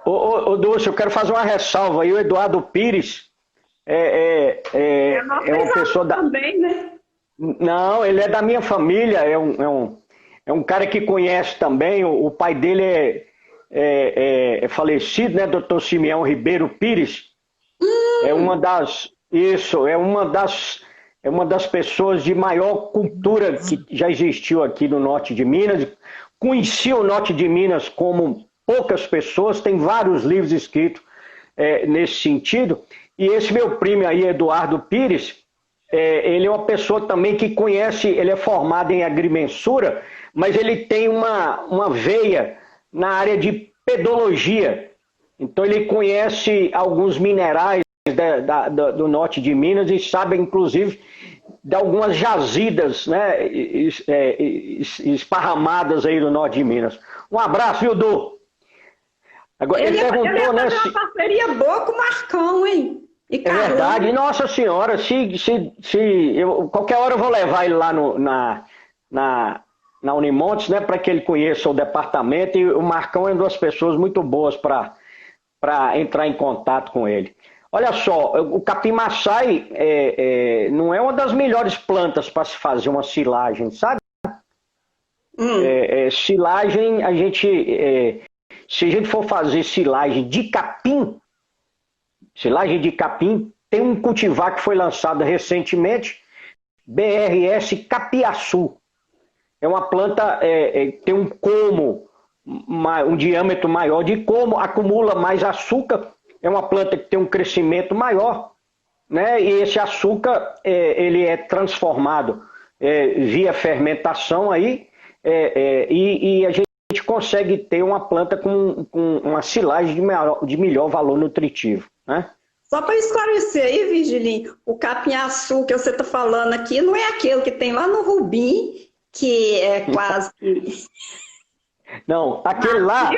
Ô Dulce, eu quero fazer uma ressalva aí. O Eduardo Pires é uma pessoa também, né? Não, ele é da minha família, é um cara que conhece também. O pai dele é falecido, né, Dr. Simeão Ribeiro Pires. É uma das pessoas de maior cultura que já existiu aqui no norte de Minas. Conheci o norte de Minas como poucas pessoas, tem vários livros escritos nesse sentido. E esse meu primo aí, Eduardo Pires, ele é uma pessoa também que conhece, ele é formado em agrimensura, mas ele tem uma veia na área de pedologia. Então ele conhece alguns minerais do norte de Minas e sabe, inclusive, de algumas jazidas, né, esparramadas aí no norte de Minas. Um abraço, viu, Du? Agora, ele perguntou, ia fazer uma parceria boa com o Marcão, hein? É verdade. Nossa Senhora, qualquer hora eu vou levar ele lá na Unimontes, né, para que ele conheça o departamento, e o Marcão é uma das pessoas muito boas para entrar em contato com ele. Olha só, o capim-maçai não é uma das melhores plantas para se fazer uma silagem, sabe? Silagem, se a gente for fazer silagem de capim, tem um cultivar que foi lançado recentemente, BRS Capiaçu. É uma planta, tem um colmo, um diâmetro maior de colmo, acumula mais açúcar. É uma planta que tem um crescimento maior, né? E esse açúcar ele é transformado via fermentação aí, e a gente consegue ter uma planta com uma silagem de melhor valor nutritivo, né? Só para esclarecer aí, Virgilinho, o capim-açu que você está falando aqui não é aquele que tem lá no Rubim, que é quase... Não, aquele lá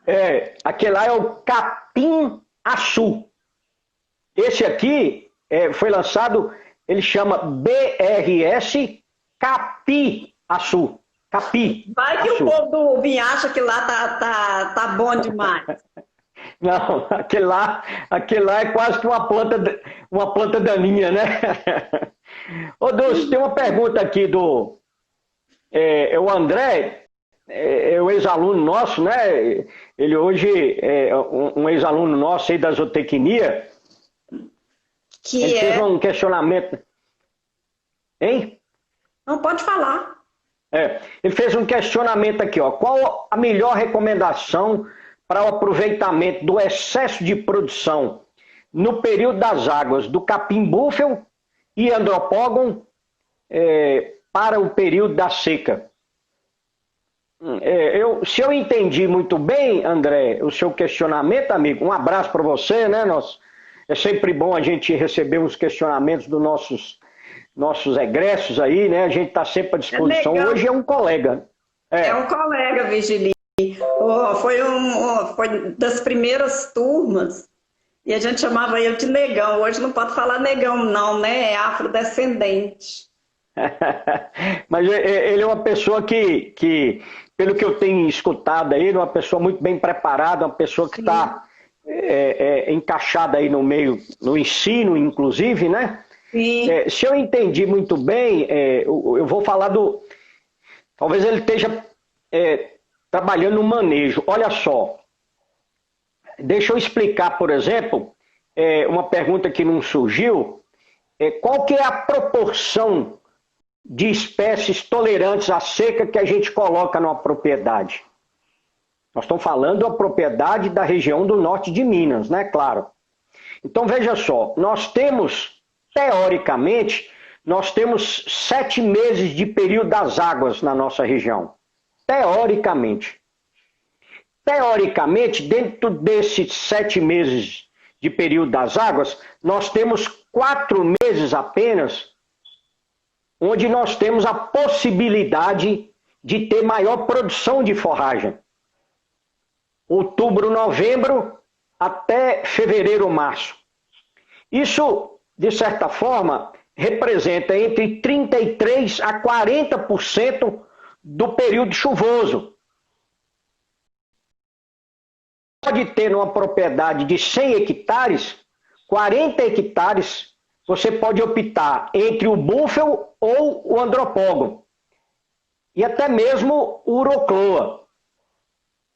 é o capim-açu. Esse aqui foi lançado, ele chama BRS Capiaçu. Vai que o povo do Rubim acha que lá tá bom demais. Não, aquele lá é quase que uma planta daninha, né? Ô, Dulce, tem uma pergunta aqui o André, o ex-aluno nosso, né? Ele hoje é um ex-aluno nosso aí da zootecnia. Ele fez um questionamento. Hein? Não, pode falar. Ele fez um questionamento aqui, ó. Qual a melhor recomendação para o aproveitamento do excesso de produção no período das águas do capim-búfalo e andropógon para o período da seca? Se eu entendi muito bem, André, o seu questionamento, amigo, um abraço para você, né? É sempre bom a gente receber os questionamentos dos nossos egressos aí, né? A gente está sempre à disposição. Hoje é um colega. É um colega, Virgilinho. Foi das primeiras turmas e a gente chamava ele de negão. Hoje não pode falar negão, não, né? É afrodescendente. Mas ele é uma pessoa que, pelo que eu tenho escutado aí, é uma pessoa muito bem preparada, uma pessoa que está encaixada aí no meio, no ensino, inclusive, né? Se eu entendi muito bem, eu vou falar talvez ele esteja trabalhando no manejo. Olha só, deixa eu explicar, por exemplo, uma pergunta que não surgiu, qual que é a proporção de espécies tolerantes à seca que a gente coloca numa propriedade? Nós estamos falando da propriedade da região do norte de Minas, né? Claro. Então, veja só, nós temos, teoricamente, nós temos 7 meses de período das águas na nossa região. Teoricamente. Teoricamente, dentro desses 7 meses de período das águas, nós temos 4 meses apenas, onde nós temos a possibilidade de ter maior produção de forragem. Outubro, novembro, até fevereiro, março. Isso, de certa forma, representa entre 33% a 40% do período chuvoso. Pode ter numa propriedade de 100 hectares, 40 hectares, você pode optar entre o búfalo ou o andropógon. E até mesmo o urocloa.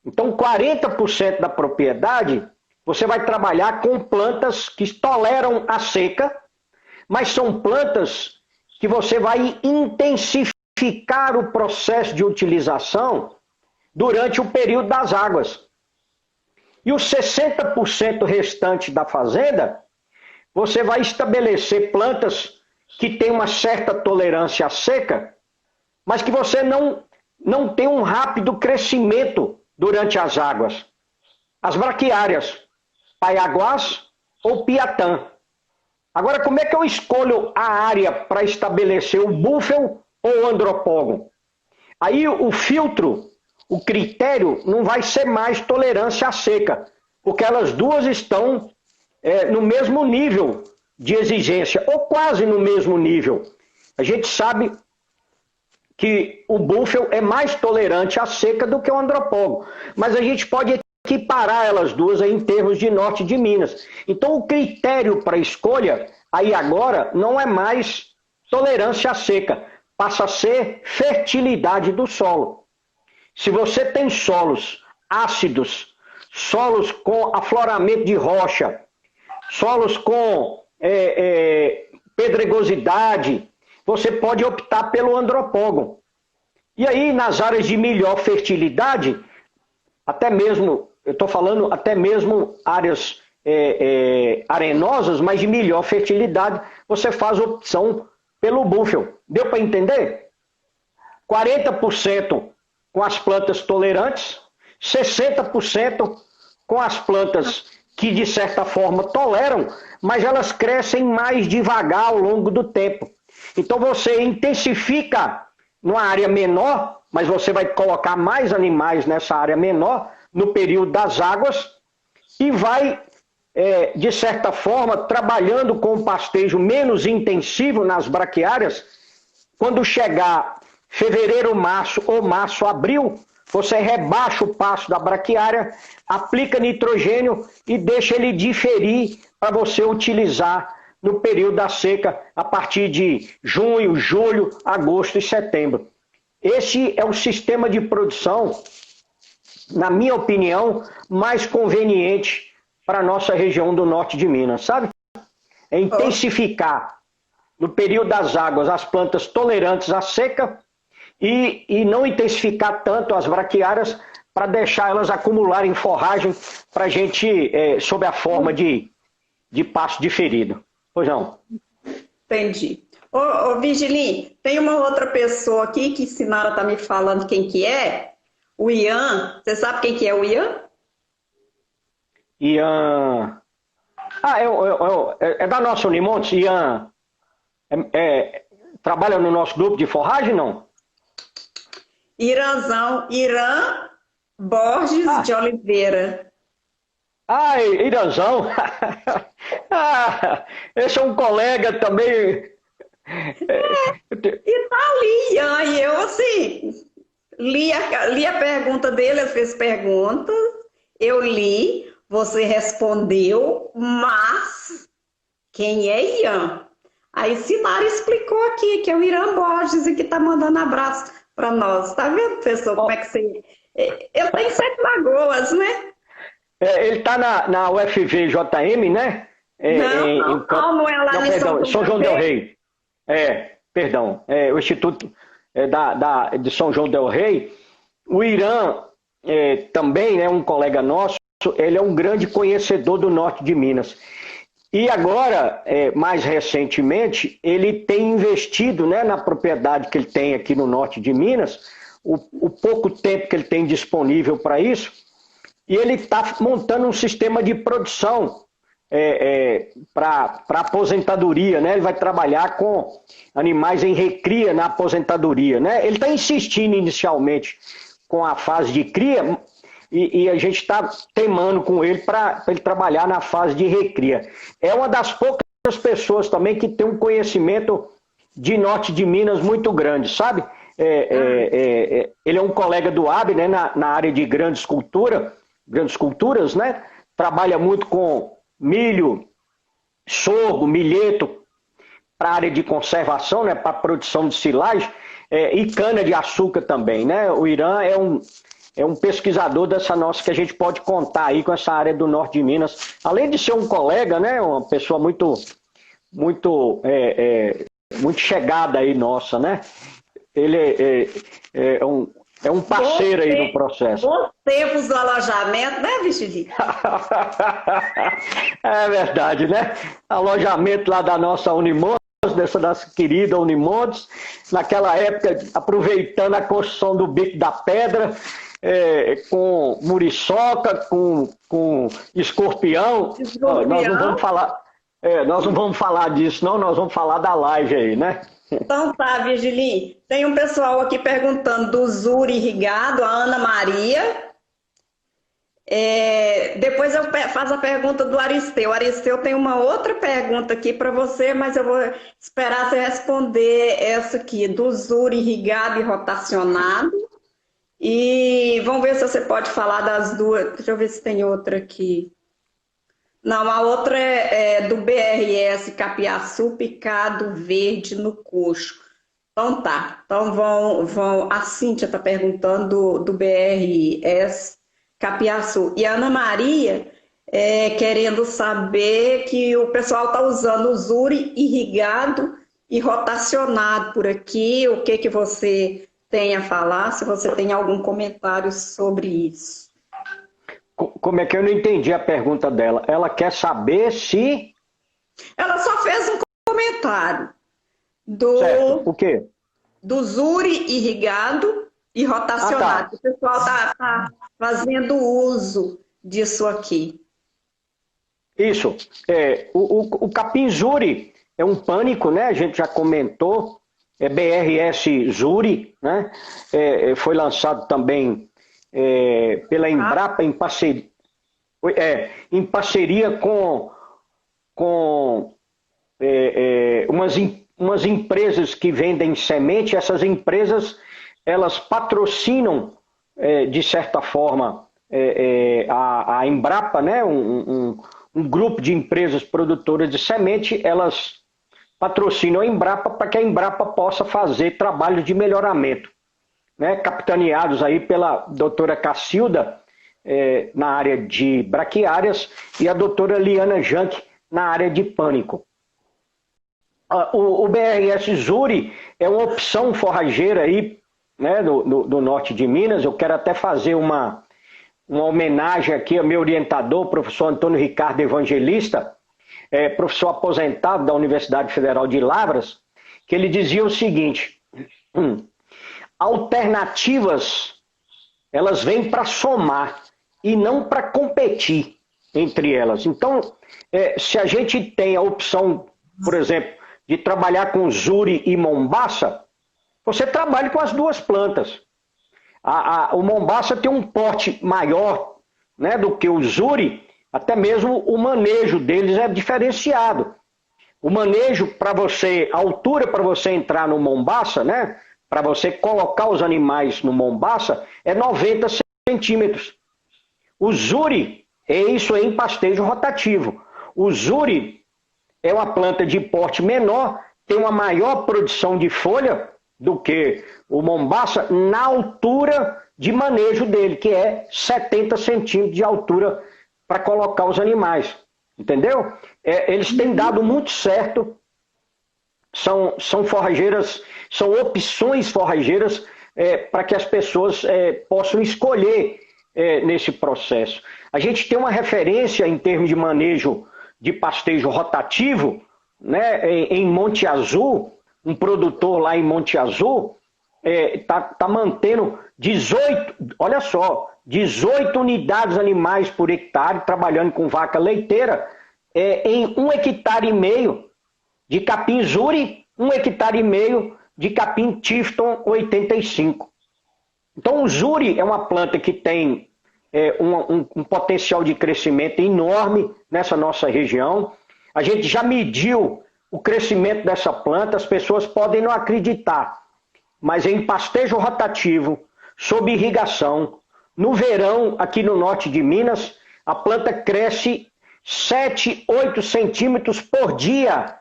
Então, 40% da propriedade, você vai trabalhar com plantas que toleram a seca, mas são plantas que você vai intensificar o processo de utilização durante o período das águas. E os 60% restante da fazenda, você vai estabelecer plantas que têm uma certa tolerância à seca, mas que você não tem um rápido crescimento durante as águas. As braquiárias, paiaguás ou piatã. Agora, como é que eu escolho a área para estabelecer o búfalo ou o andropógon? Aí o filtro, o critério não vai ser mais tolerância à seca, porque elas duas estão no mesmo nível de exigência, ou quase no mesmo nível. A gente sabe que o búfalo é mais tolerante à seca do que o andropógon, mas a gente pode equiparar elas duas aí em termos de norte de Minas. Então o critério para escolha, aí agora, não é mais tolerância à seca, passa a ser fertilidade do solo. Se você tem solos ácidos, solos com afloramento de rocha, solos com pedregosidade, você pode optar pelo andropógon. E aí, nas áreas de melhor fertilidade, até mesmo, eu estou falando até mesmo áreas arenosas, mas de melhor fertilidade, você faz opção pelo búfalo. Deu para entender? 40% com as plantas tolerantes, 60% com as plantas que de certa forma toleram, mas elas crescem mais devagar ao longo do tempo. Então você intensifica numa área menor, mas você vai colocar mais animais nessa área menor, no período das águas, e vai, de certa forma, trabalhando com um pastejo menos intensivo nas braquiárias. Quando chegar fevereiro, março ou março, abril, você rebaixa o pasto da braquiária, aplica nitrogênio e deixa ele diferir para você utilizar no período da seca, a partir de junho, julho, agosto e setembro. Esse é o sistema de produção, na minha opinião, mais conveniente para a nossa região do norte de Minas, sabe? É intensificar no período das águas as plantas tolerantes à seca e não intensificar tanto as braquiárias para deixar elas acumularem forragem para a gente, sob a forma de pasto diferido. Pois não. Entendi. Ô Virginie, tem uma outra pessoa aqui que Sinara está me falando quem que é. O Ian. Você sabe quem que é o Ian? Ian... é da nossa Unimontes, Ian. Trabalha no nosso grupo de forragem, não? Iranzão. Irã Borges de Oliveira. Iranzão. Esse é um colega também. E tá ali, Ian, e eu assim, li a pergunta dele, ele fez perguntas, eu li, você respondeu, mas quem é Ian? Aí Sinara explicou aqui que é o Irã Borges e que tá mandando abraço para nós. Tá vendo, pessoal, como é que você... Ele tá em Sete Lagoas, né? Ele está na UFVJM, né? Não é lá não, em perdão, São João del Rei. Rei. Perdão, o Instituto de São João del Rei. O Irã também é um colega nosso, ele é um grande conhecedor do norte de Minas. E agora, mais recentemente, ele tem investido, né, na propriedade que ele tem aqui no norte de Minas, o pouco tempo que ele tem disponível para isso, e ele está montando um sistema de produção para aposentadoria, né? Ele vai trabalhar com animais em recria na aposentadoria, né? Ele está insistindo inicialmente com a fase de cria e a gente está teimando com ele para ele trabalhar na fase de recria. É uma das poucas pessoas também que tem um conhecimento de norte de Minas muito grande, sabe? Ele é um colega do AB, né, na área de grandes culturas, né? Trabalha muito com milho, sorgo, milheto, para a área de conservação, né, para a produção de silagem, e cana-de-açúcar também, né? O Irã é um pesquisador dessa nossa que a gente pode contar aí com essa área do norte de Minas. Além de ser um colega, né, uma pessoa muito chegada aí nossa, né? Ele é um parceiro aí no processo. Bons tempos do alojamento, né, Virgílio? É verdade, né? Alojamento lá da nossa Unimontes, dessa nossa querida Unimontes, naquela época, aproveitando a construção do Bico da Pedra, com muriçoca, com escorpião. Nós não vamos falar, nós não vamos falar disso, não, nós vamos falar da laje aí, né? Então tá, Virgílio. Tem um pessoal aqui perguntando do Zuri irrigado, a Ana Maria. Depois eu faço a pergunta do Aristeu. Aristeu, tem uma outra pergunta aqui para você, mas eu vou esperar você responder essa aqui, do Zuri irrigado e rotacionado. E vamos ver se você pode falar das duas. Deixa eu ver se tem outra aqui. Não, a outra é do BRS Capiaçu Picado Verde no Coxo. Então tá. Então a Cíntia está perguntando do BRS Capiaçu. E a Ana Maria querendo saber que o pessoal está usando o Zuri irrigado e rotacionado por aqui. O que você tem a falar? Se você tem algum comentário sobre isso. Como é que eu não entendi a pergunta dela? Ela quer saber se... Ela só fez um comentário Certo. O quê? do Zuri irrigado e rotacionado. Tá. O pessoal está fazendo uso disso aqui. Isso. O capim Zuri é um pânico, né? A gente já comentou. É BRS Zuri, né? Foi lançado também pela Embrapa em parceria com umas empresas que vendem semente. Essas empresas, elas patrocinam de certa forma a Embrapa, né? Um grupo de empresas produtoras de semente. Elas patrocinam a Embrapa para que a Embrapa possa fazer trabalho de melhoramento, né, capitaneados aí pela doutora Cacilda, na área de braquiárias, e a doutora Liana Janck, na área de pânico. O BRS Zuri é uma opção forrageira aí, né, do norte de Minas. Eu quero até fazer uma homenagem aqui ao meu orientador, professor Antônio Ricardo Evangelista, professor aposentado da Universidade Federal de Lavras, que ele dizia o seguinte: alternativas, elas vêm para somar e não para competir entre elas. Então, se a gente tem a opção, por exemplo, de trabalhar com Zuri e Mombaça, você trabalha com as duas plantas. O Mombaça tem um porte maior, né, do que o Zuri, até mesmo o manejo deles é diferenciado. O manejo para você, a altura para você entrar no Mombaça, né, para você colocar os animais no Mombaça, é 90 centímetros. O Zuri é isso aí em pastejo rotativo. O Zuri é uma planta de porte menor, tem uma maior produção de folha do que o Mombaça na altura de manejo dele, que é 70 centímetros de altura para colocar os animais, entendeu? Eles têm dado muito certo, são forrageiras, são opções forrageiras para que as pessoas possam escolher nesse processo. A gente tem uma referência em termos de manejo de pastejo rotativo, né, em Monte Azul, um produtor lá em Monte Azul tá mantendo 18, olha só, 18 unidades animais por hectare, trabalhando com vaca leiteira, em 1,5 hectare de capim Zuri, 1,5 hectare de capim Tifton 85. Então o Zuri é uma planta que tem um potencial de crescimento enorme nessa nossa região. A gente já mediu o crescimento dessa planta, as pessoas podem não acreditar, mas em pastejo rotativo, sob irrigação, no verão, aqui no norte de Minas, a planta cresce 7, 8 centímetros por dia.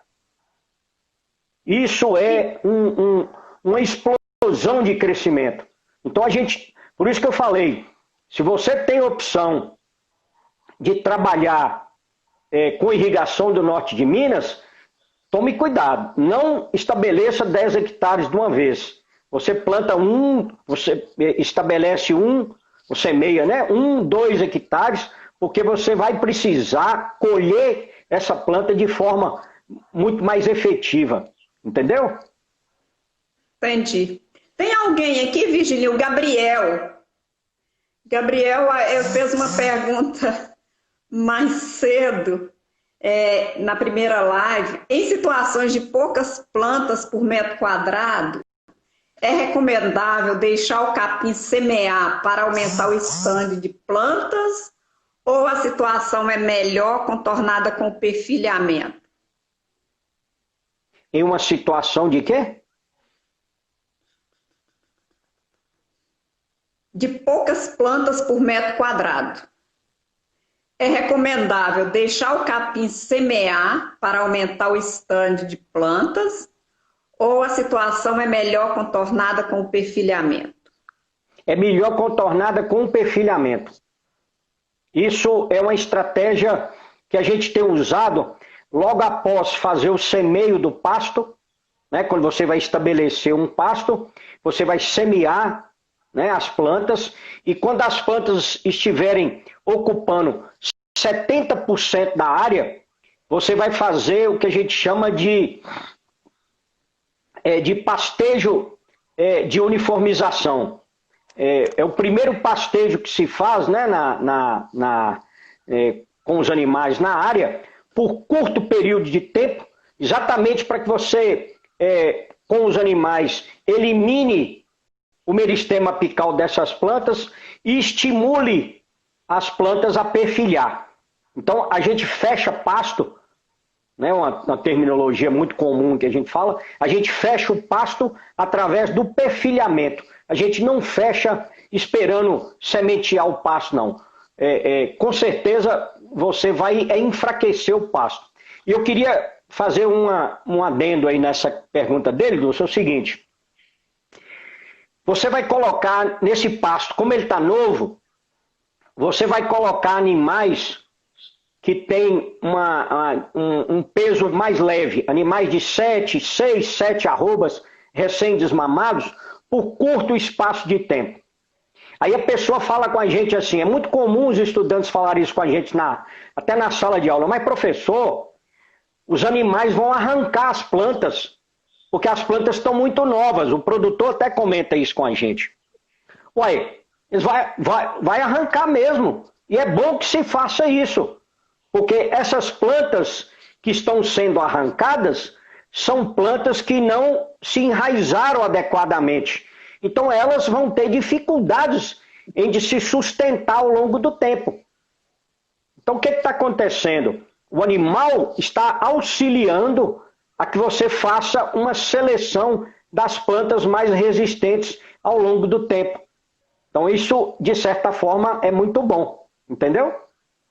Isso é uma explosão de crescimento. Então por isso que eu falei, se você tem opção de trabalhar com irrigação do norte de Minas, tome cuidado, não estabeleça 10 hectares de uma vez. Você planta você estabelece você semeia, né? 1, 2 hectares, porque você vai precisar colher essa planta de forma muito mais efetiva. Entendeu? Entendi. Tem alguém aqui, Virgínia, o Gabriel. Gabriel fez uma pergunta mais cedo, na primeira live. Em situações de poucas plantas por metro quadrado, é recomendável deixar o capim semear para aumentar o stand de plantas? Ou a situação é melhor contornada com o perfilhamento? Em uma situação de quê? De poucas plantas por metro quadrado. É recomendável deixar o capim semear para aumentar o stand de plantas? Ou a situação é melhor contornada com o perfilhamento? É melhor contornada com o perfilhamento. Isso é uma estratégia que a gente tem usado logo após fazer o semeio do pasto, né? Quando você vai estabelecer um pasto, você vai semear, né, as plantas, e quando as plantas estiverem ocupando 70% da área, você vai fazer o que a gente chama de pastejo de uniformização. É o primeiro pastejo que se faz, né, com os animais na área, por curto período de tempo, exatamente para que você, com os animais, elimine o meristema apical dessas plantas e estimule as plantas a perfilhar. Então, a gente fecha pasto, né, uma terminologia muito comum que a gente fala, a gente fecha o pasto através do perfilhamento. A gente não fecha esperando sementear o pasto, não. Com certeza você vai enfraquecer o pasto. E eu queria fazer um adendo aí nessa pergunta dele, Dulce, é o seguinte. Você vai colocar nesse pasto, como ele está novo, você vai colocar animais que têm um peso mais leve, animais de 6, 7 arrobas recém-desmamados, por curto espaço de tempo. Aí a pessoa fala com a gente assim, é muito comum os estudantes falarem isso com a gente até na sala de aula, mas professor, os animais vão arrancar as plantas, porque as plantas estão muito novas, o produtor até comenta isso com a gente. Ué, eles vai arrancar mesmo, e é bom que se faça isso, porque essas plantas que estão sendo arrancadas são plantas que não se enraizaram adequadamente. Então elas vão ter dificuldades em de se sustentar ao longo do tempo. Então o que está acontecendo? O animal está auxiliando a que você faça uma seleção das plantas mais resistentes ao longo do tempo. Então isso, de certa forma, é muito bom. Entendeu?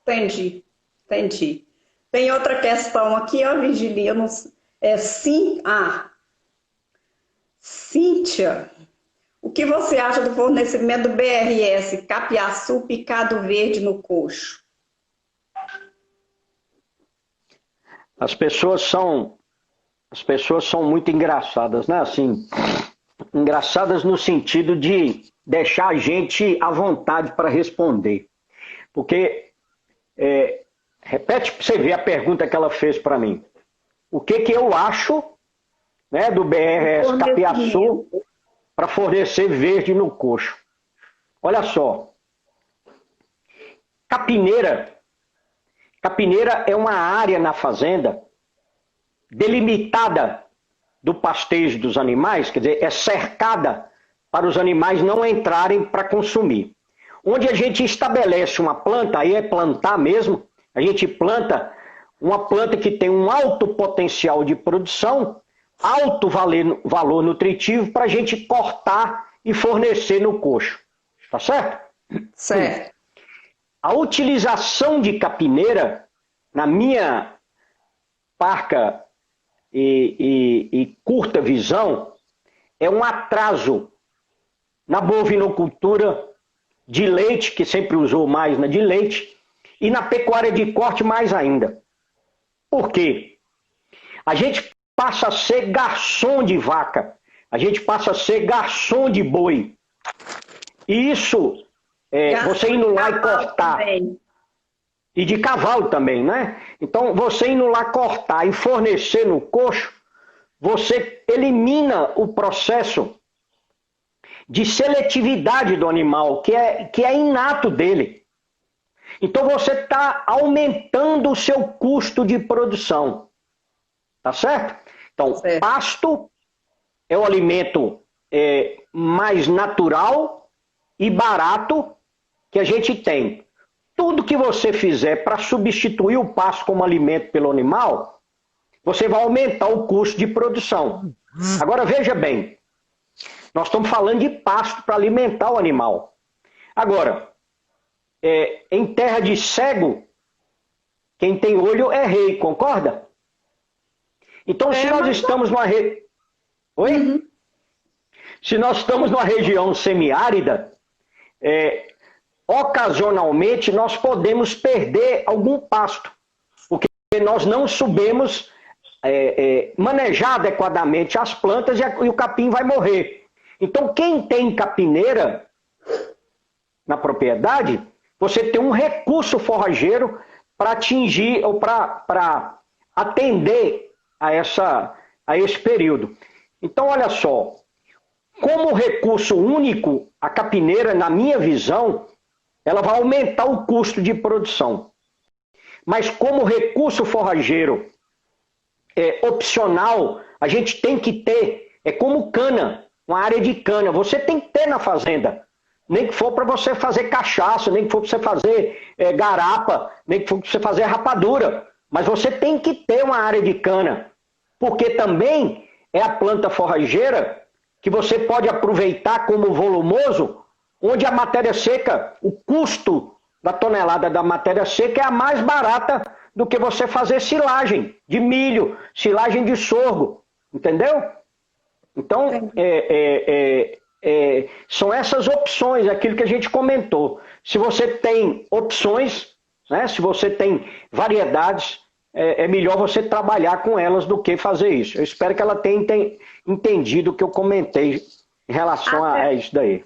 Entendi. Tem outra questão aqui, ó, Virgilia. Cíntia, o que você acha do fornecimento do BRS, capiaçu picado verde no coxo? As pessoas são, as pessoas são muito engraçadas, né? Assim, engraçadas no sentido de deixar a gente à vontade para responder. Porque, repete para você ver a pergunta que ela fez para mim. O que que eu acho, né, do BRS Capiaçu para fornecer verde no coxo? Olha só, capineira é uma área na fazenda delimitada do pastejo dos animais, quer dizer, é cercada para os animais não entrarem para consumir. Onde a gente estabelece uma planta, aí é plantar mesmo, a gente planta uma planta que tem um alto potencial de produção, alto valor nutritivo para a gente cortar e fornecer no coxo. Tá certo? Certo. A utilização de capineira, na minha parca e curta visão, é um atraso na bovinocultura de leite, que sempre usou mais na de leite, e na pecuária de corte mais ainda. Por quê? A gente passa a ser garçom de vaca, a gente passa a ser garçom de boi. E isso, você indo lá e cortar, também. E de cavalo também, né? Então, você indo lá cortar e fornecer no coxo, você elimina o processo de seletividade do animal, que é inato dele. Então, você está aumentando o seu custo de produção. Tá certo? Então, certo. Pasto é o alimento mais natural e barato que a gente tem. Tudo que você fizer para substituir o pasto como alimento pelo animal, você vai aumentar o custo de produção. Agora, veja bem, nós estamos falando de pasto para alimentar o animal. Agora, em terra de cego, quem tem olho é rei, concorda? Então, se nós estamos numa Oi? Uhum. Se nós estamos numa região semiárida, ocasionalmente nós podemos perder algum pasto, porque nós não soubemos manejar adequadamente as plantas e o capim vai morrer. Então, quem tem capineira na propriedade, você tem um recurso forrageiro para atingir ou para atender a esse período. Então, olha só, como recurso único, a capineira, na minha visão, ela vai aumentar o custo de produção. Mas como recurso forrageiro opcional, a gente tem que ter, como cana, uma área de cana, você tem que ter na fazenda. Nem que for para você fazer cachaça, nem que for para você fazer garapa, nem que for para você fazer rapadura. Mas você tem que ter uma área de cana, porque também é a planta forrageira que você pode aproveitar como volumoso, onde a matéria seca, o custo da tonelada da matéria seca é a mais barata do que você fazer silagem de milho, silagem de sorgo, entendeu? Então, são essas opções, aquilo que a gente comentou. Se você tem opções, né, se você tem variedades, é melhor você trabalhar com elas do que fazer isso. Eu espero que ela tenha entendido o que eu comentei em relação a isso daí.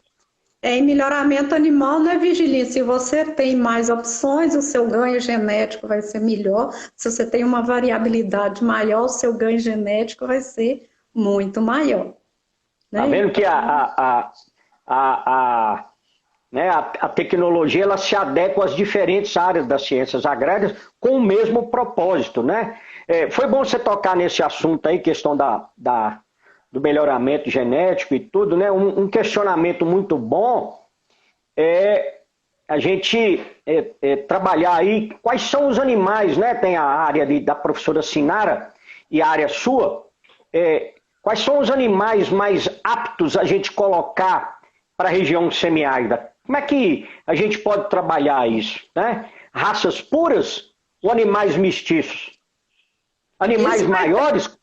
Em melhoramento animal, né, Virgilinha? Se você tem mais opções, o seu ganho genético vai ser melhor. Se você tem uma variabilidade maior, o seu ganho genético vai ser muito maior. Né? Tá vendo que a tecnologia ela se adequa às diferentes áreas das ciências agrárias com o mesmo propósito, né? Foi bom você tocar nesse assunto aí, questão do melhoramento genético e tudo, né? Um questionamento muito bom é a gente trabalhar aí quais são os animais, né? Tem a área da professora Sinara e a área sua. Quais são os animais mais aptos a gente colocar para a região semiárida? Como é que a gente pode trabalhar isso, né? Raças puras ou animais mestiços? Animais maiores?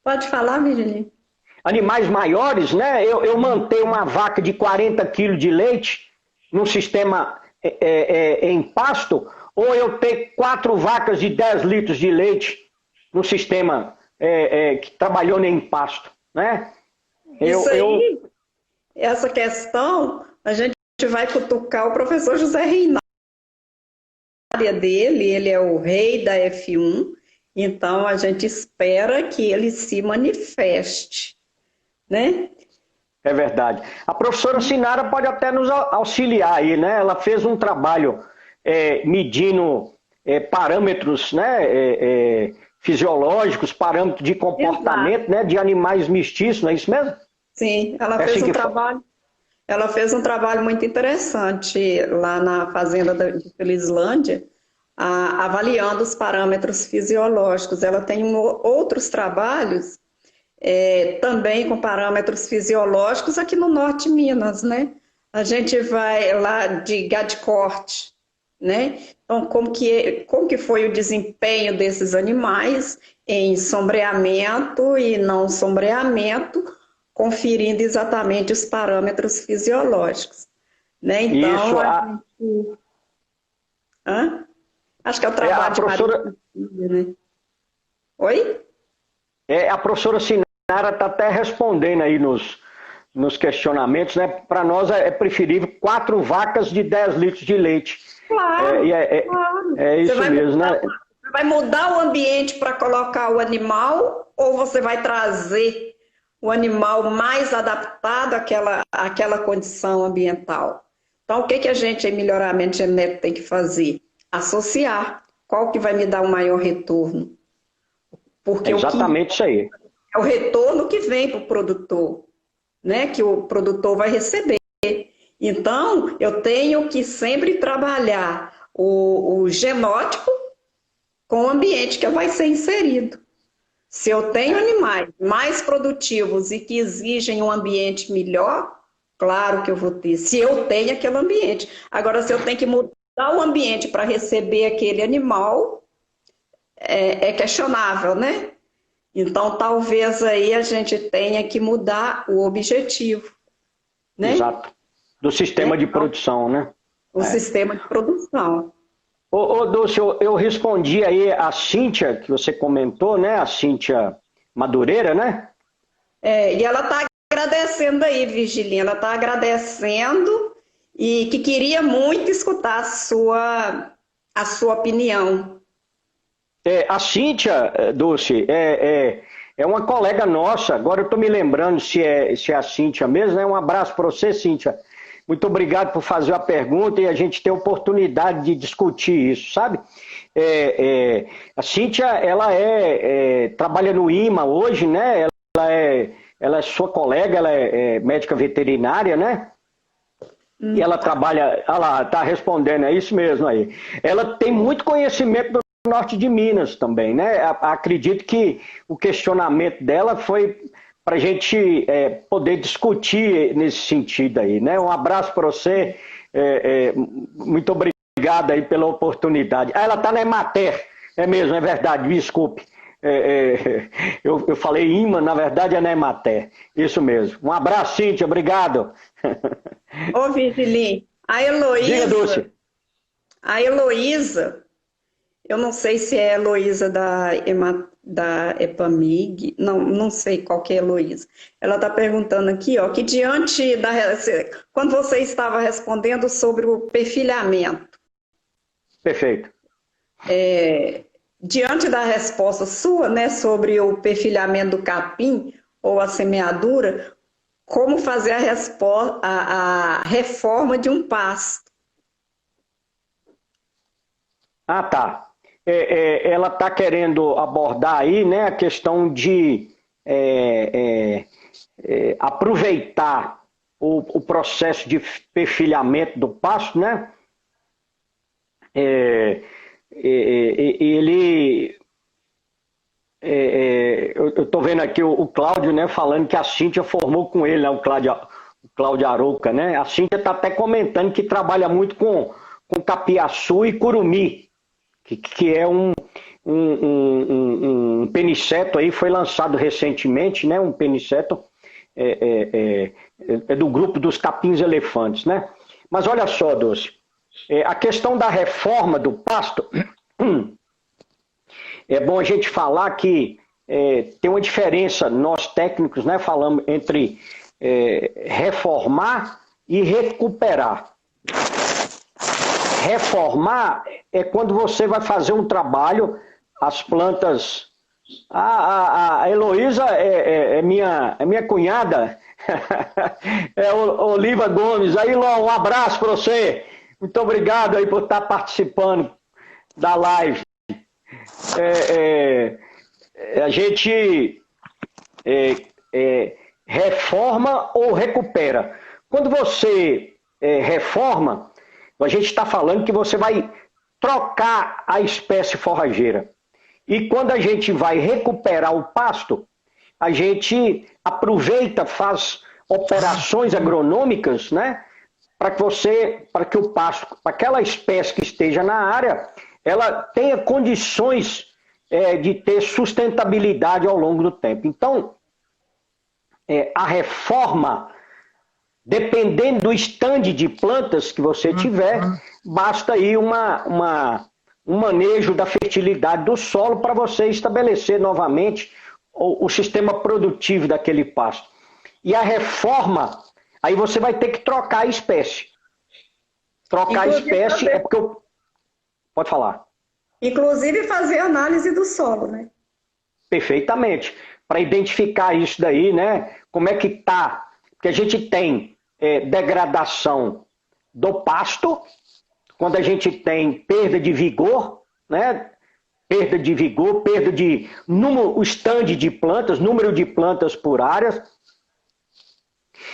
Pode falar, Virginia. Animais maiores, né? Eu manter uma vaca de 40 quilos de leite num sistema em pasto, ou eu ter 4 vacas de 10 litros de leite no sistema que trabalhou em pasto, né? Isso aí, essa questão, a gente vai cutucar o professor José Reinaldo. A área dele, ele é o rei da F1, então a gente espera que ele se manifeste, né? É verdade. A professora Sinara pode até nos auxiliar aí, né? Ela fez um trabalho medindo parâmetros, né? Fisiológicos, parâmetros de comportamento, né? De animais mestiços, não é isso mesmo? Sim, ela fez um trabalho muito interessante lá na fazenda de Felizlândia, avaliando os parâmetros fisiológicos. Ela tem outros trabalhos também com parâmetros fisiológicos aqui no norte de Minas, né? A gente vai lá de gado de corte, né? Então, como que foi o desempenho desses animais em sombreamento e não sombreamento, conferindo exatamente os parâmetros fisiológicos, né? Então, acho que é o trabalho de professora... né? Oi? A professora Sinara está até respondendo aí nos questionamentos, né? Para nós é preferível 4 vacas de 10 litros de leite. Claro, claro. É isso mesmo, né? Você vai mudar o ambiente para colocar o animal ou você vai trazer o animal mais adaptado àquela condição ambiental? Então, o que a gente, em melhoramento genético, tem que fazer? Associar. Qual que vai me dar o maior retorno? Porque exatamente isso aí. É o retorno que vem para o produtor, né? Que o produtor vai receber. Então, eu tenho que sempre trabalhar o genótipo com o ambiente que vai ser inserido. Se eu tenho animais mais produtivos e que exigem um ambiente melhor, claro que eu vou ter, se eu tenho aquele ambiente. Agora, se eu tenho que mudar o ambiente para receber aquele animal, é questionável, né? Então, talvez aí a gente tenha que mudar o objetivo, né? Exato. Do sistema de produção, né? O sistema de produção. Ô, Dulce, eu respondi aí a Cíntia, que você comentou, né? A Cíntia Madureira, né? E ela está agradecendo aí, Virgínia, ela está agradecendo e que queria muito escutar a sua opinião. A Cíntia, Dulce, é uma colega nossa, agora eu estou me lembrando se é a Cíntia mesmo, né? Um abraço para você, Cíntia. Muito obrigado por fazer a pergunta e a gente ter a oportunidade de discutir isso, sabe? A Cíntia, ela trabalha no IMA hoje, né? Ela é sua colega, ela é médica veterinária, né? E ela trabalha... Olha lá, tá respondendo, é isso mesmo aí. Ela tem muito conhecimento do norte de Minas também, né? Acredito que o questionamento dela foi para a gente poder discutir nesse sentido aí, né? Um abraço para você, muito obrigado aí pela oportunidade. Ela está na Emater, é mesmo, é verdade, me desculpe. Eu falei IMA, na verdade é na Emater, isso mesmo. Um abraço, Cíntia, obrigado. Ô, Virgínia, a Heloísa, eu não sei se é a Heloísa da Epamig, não sei qual que é a Heloísa. Ela está perguntando aqui, ó, que quando você estava respondendo sobre o perfilhamento. Perfeito. Diante da resposta sua, né, sobre o perfilhamento do capim ou a semeadura, como fazer a reforma de um pasto? Ah, tá. Ela está querendo abordar aí, né, a questão de aproveitar o processo de perfilhamento do pasto, né? Eu estou vendo aqui o Cláudio, né, falando que a Cíntia formou com ele, né, o Cláudio Arouca, né? A Cíntia está até comentando que trabalha muito com capiaçu e curumi, que é um peniceto aí, foi lançado recentemente, né? Um peniceto do grupo dos capins elefantes, né? Mas olha só, Dulce, A questão da reforma do pasto, é bom a gente falar que tem uma diferença, nós técnicos, né, falamos entre reformar e recuperar. Reformar é quando você vai fazer um trabalho, as plantas... A Heloísa é minha cunhada, é Oliva Gomes. Aí, Ló, um abraço para você. Muito obrigado aí por estar participando da live. A gente reforma ou recupera. Quando você reforma, a gente está falando que você vai trocar a espécie forrageira. E quando a gente vai recuperar o pasto, a gente aproveita, faz operações agronômicas, né? Para que o pasto, para aquela espécie que esteja na área, ela tenha condições de ter sustentabilidade ao longo do tempo. Então, a reforma, dependendo do estande de plantas que você tiver, basta aí um manejo da fertilidade do solo para você estabelecer novamente o sistema produtivo daquele pasto. E a reforma, aí você vai ter que trocar a espécie. Trocar inclusive, a espécie é porque Pode falar. Inclusive fazer análise do solo, né? Perfeitamente. Para identificar isso daí, né? Como é que está? Porque a gente tem degradação do pasto, quando a gente tem perda de vigor, né? Perda de vigor, perda de o estande de plantas, número de plantas por área.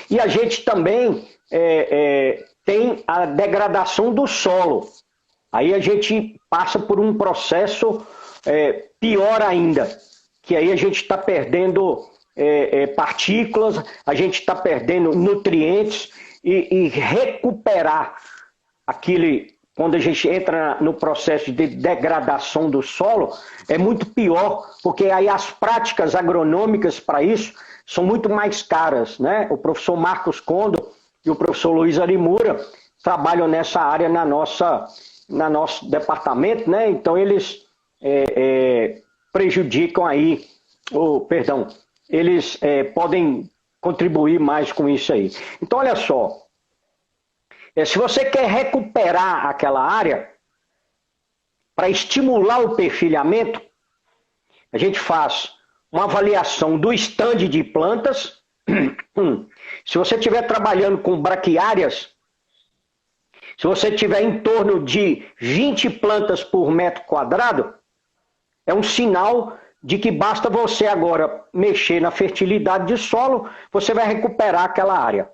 E a gente também tem a degradação do solo. Aí a gente passa por um processo pior ainda, que aí a gente está perdendo partículas, a gente está perdendo nutrientes e recuperar aquele... Quando a gente entra no processo de degradação do solo, é muito pior, porque aí as práticas agronômicas para isso são muito mais caras, né? O professor Marcos Condo e o professor Luiz Arimura trabalham nessa área no nosso departamento, né? Então eles prejudicam aí, eles podem contribuir mais com isso aí. Então olha só, se você quer recuperar aquela área, para estimular o perfilhamento, a gente faz uma avaliação do estande de plantas. Se você estiver trabalhando com braquiárias, se você tiver em torno de 20 plantas por metro quadrado, é um sinal de que basta você agora mexer na fertilidade de solo, você vai recuperar aquela área.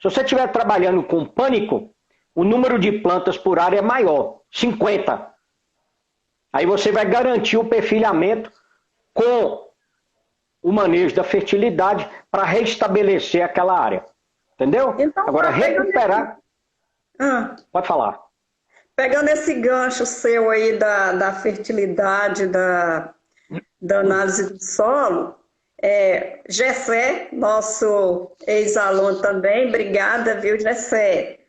Se você estiver trabalhando com pânico, o número de plantas por área é maior, 50. Aí você vai garantir o perfilhamento com o manejo da fertilidade para restabelecer aquela área. Entendeu? Então, agora, recuperar... Pode falar. Pegando esse gancho seu aí da fertilidade, da análise do solo, Gessé, nosso ex-aluno também, obrigada, viu, Gessé?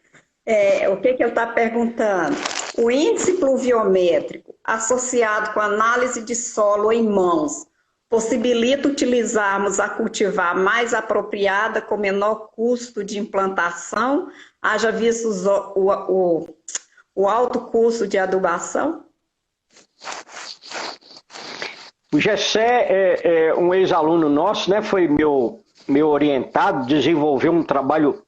O que ele está perguntando? O índice pluviométrico associado com a análise de solo em mãos possibilita utilizarmos a cultivar mais apropriada com menor custo de implantação, haja visto o alto custo de adubação? O Gessé é um ex-aluno nosso, né? Foi meu orientado, desenvolveu um trabalho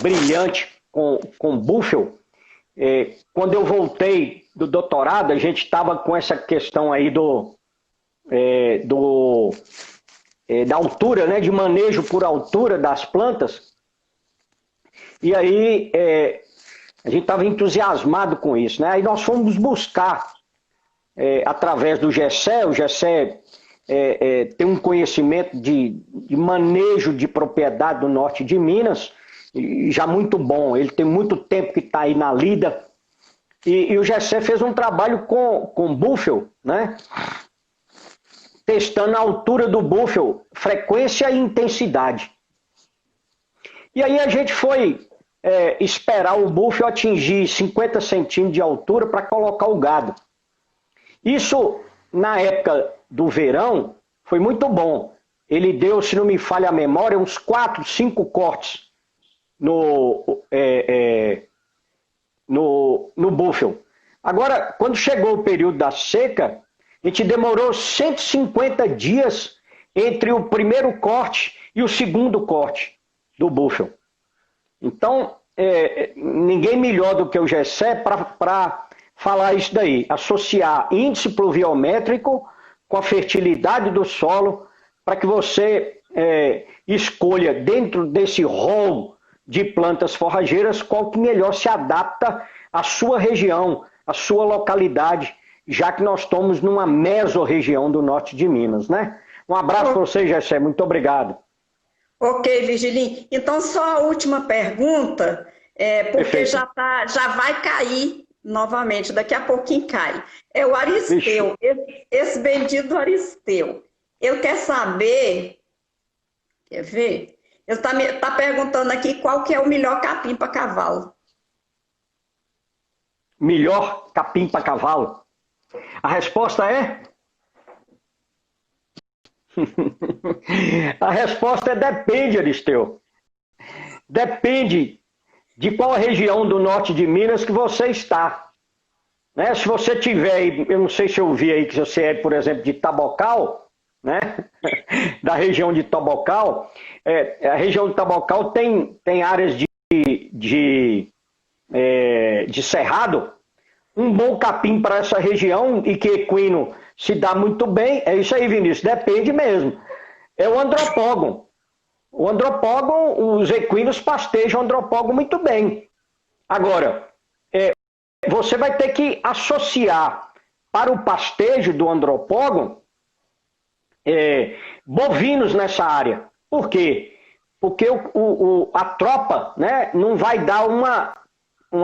brilhante com Buffel. Quando eu voltei do doutorado, a gente estava com essa questão aí da altura, né? De manejo por altura das plantas. E aí a gente estava entusiasmado com isso, né? Aí nós fomos buscar através do Gessé. O Gessé tem um conhecimento de manejo de propriedade do norte de Minas, e já muito bom. Ele tem muito tempo que está aí na lida. E o Gessé fez um trabalho com Buffel, né? Testando a altura do Buffel, frequência e intensidade. E aí a gente foi esperar o búfalo atingir 50 centímetros de altura para colocar o gado. Isso, na época do verão, foi muito bom. Ele deu, se não me falha a memória, uns 4, 5 cortes no búfalo. Agora, quando chegou o período da seca, a gente demorou 150 dias entre o primeiro corte e o segundo corte do búfalo. Então, ninguém melhor do que o Gessé para falar isso daí. Associar índice pluviométrico com a fertilidade do solo para que você escolha dentro desse rol de plantas forrageiras qual que melhor se adapta à sua região, à sua localidade, já que nós estamos numa mesorregião do norte de Minas, né? Um abraço para você, Gessé. Muito obrigado. Ok, Virgilinho. Então, só a última pergunta, porque Perfeito. já vai cair novamente, daqui a pouquinho cai. É o Aristeu, esse bendito Aristeu. Ele quer saber, quer ver? Ele tá perguntando aqui qual que é o melhor capim para cavalo. Melhor capim para cavalo? A resposta é? A resposta é depende, Aristeu. Depende de qual região do norte de Minas que você está. Né? Se você tiver, eu não sei se eu vi aí que você é, por exemplo, de Tabocal, né? Da região de Tabocal, a região de Tabocal tem áreas de cerrado. Um bom capim para essa região e que equino se dá muito bem, é isso aí, Vinícius, depende mesmo. É o andropógon. O andropógon, os equinos pastejam o andropógon muito bem. Agora, você vai ter que associar para o pastejo do andropógon bovinos nessa área. Por quê? Porque a tropa, né, não vai dar uma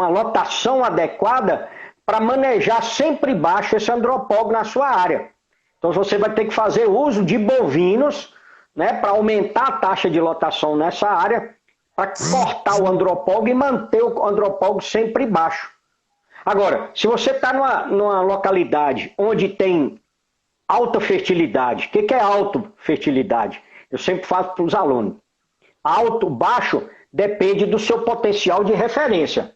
lotação adequada para manejar sempre baixo esse andropógon na sua área. Então você vai ter que fazer uso de bovinos, né, para aumentar a taxa de lotação nessa área, para cortar o andropógon e manter o andropógon sempre baixo. Agora, se você está numa localidade onde tem alta fertilidade, o que é alta fertilidade? Eu sempre falo para os alunos. Alto, baixo, depende do seu potencial de referência.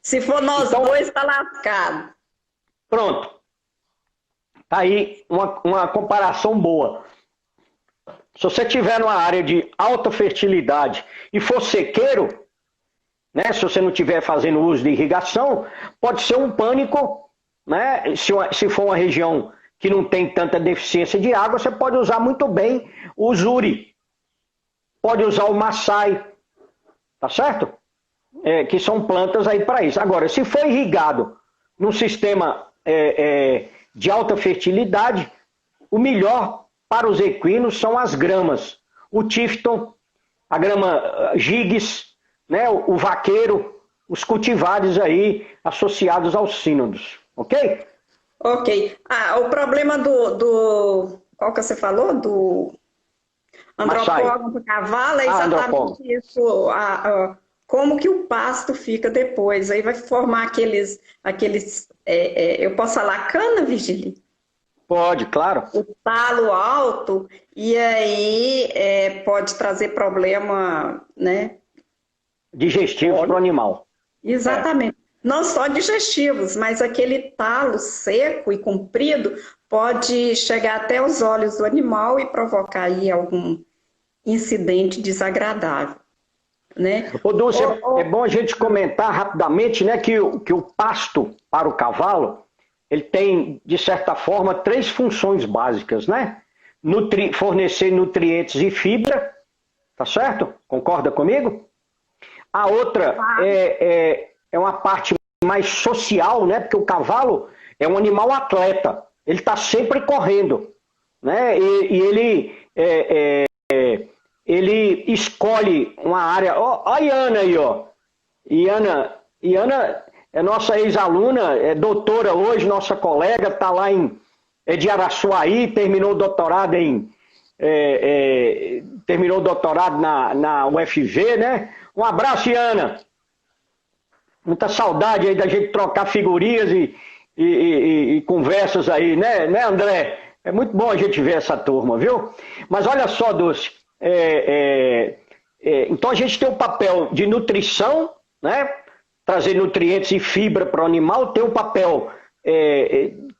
Se for nós então, dois, está lascado. Pronto. Tá aí uma comparação boa. Se você tiver numa área de alta fertilidade e for sequeiro, né, se você não estiver fazendo uso de irrigação, pode ser um pânico, né? Se for uma região que não tem tanta deficiência de água, você pode usar muito bem o Uzuri. Pode usar o Maasai, tá certo? Que são plantas aí para isso. Agora, se for irrigado num sistema de alta fertilidade, o melhor para os equinos são as gramas. O Tifton, a grama Giges, né, o vaqueiro, os cultivares aí associados aos sínodos. Ok? Ok. O problema do qual que você falou? Do andropógon para cavalo é exatamente isso. Como que o pasto fica depois. Aí vai formar aqueles eu posso falar cana, Virgílio? Pode, claro. O talo alto, e aí pode trazer problema, né? Digestivo para o animal. Exatamente. Não só digestivos, mas aquele talo seco e comprido pode chegar até os olhos do animal e provocar aí algum incidente desagradável. Né? Ô, Dulce, é bom a gente comentar rapidamente, né, que o pasto para o cavalo, ele tem, de certa forma, 3 funções básicas, né? Fornecer nutrientes e fibra, tá certo? Concorda comigo? A outra é uma parte mais social, né? Porque o cavalo é um animal atleta, ele está sempre correndo, né? E ele escolhe uma área. Ó, a Iana aí, ó. Iana é nossa ex-aluna, é doutora hoje, nossa colega, está lá de Araçuaí, terminou o doutorado em terminou o doutorado na UFV, né? Um abraço, Iana. Muita saudade aí da gente trocar figurinhas e conversas aí, né, André? É muito bom a gente ver essa turma, viu? Mas olha só, Dulce, então a gente tem o papel de nutrição, né? Trazer nutrientes e fibra para o animal, tem o papel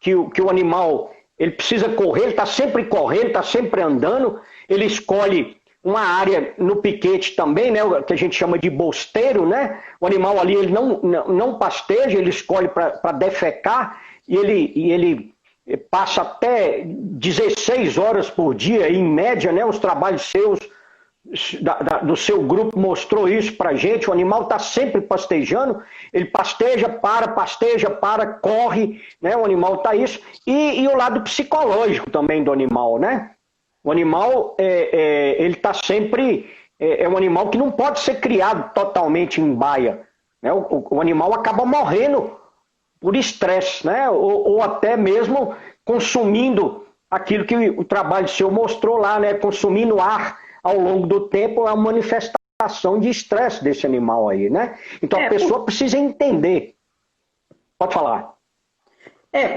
que o animal ele precisa correr, ele está sempre correndo, está sempre andando, ele escolhe uma área no piquete também, né, que a gente chama de bosteiro, né? O animal ali ele não pasteja, ele escolhe para defecar e ele passa até 16 horas por dia, em média, né? Os trabalhos seus, do seu grupo mostrou isso para a gente. O animal está sempre pastejando, ele pasteja, corre, né? O animal está isso. E o lado psicológico também do animal, né? O animal, ele está sempre... É um animal que não pode ser criado totalmente em baia, né? O animal acaba morrendo por estresse, né? Ou até mesmo consumindo aquilo que o trabalho seu mostrou lá, né? Consumindo ar ao longo do tempo é uma manifestação de estresse desse animal aí, né? Então a pessoa precisa entender. Pode falar.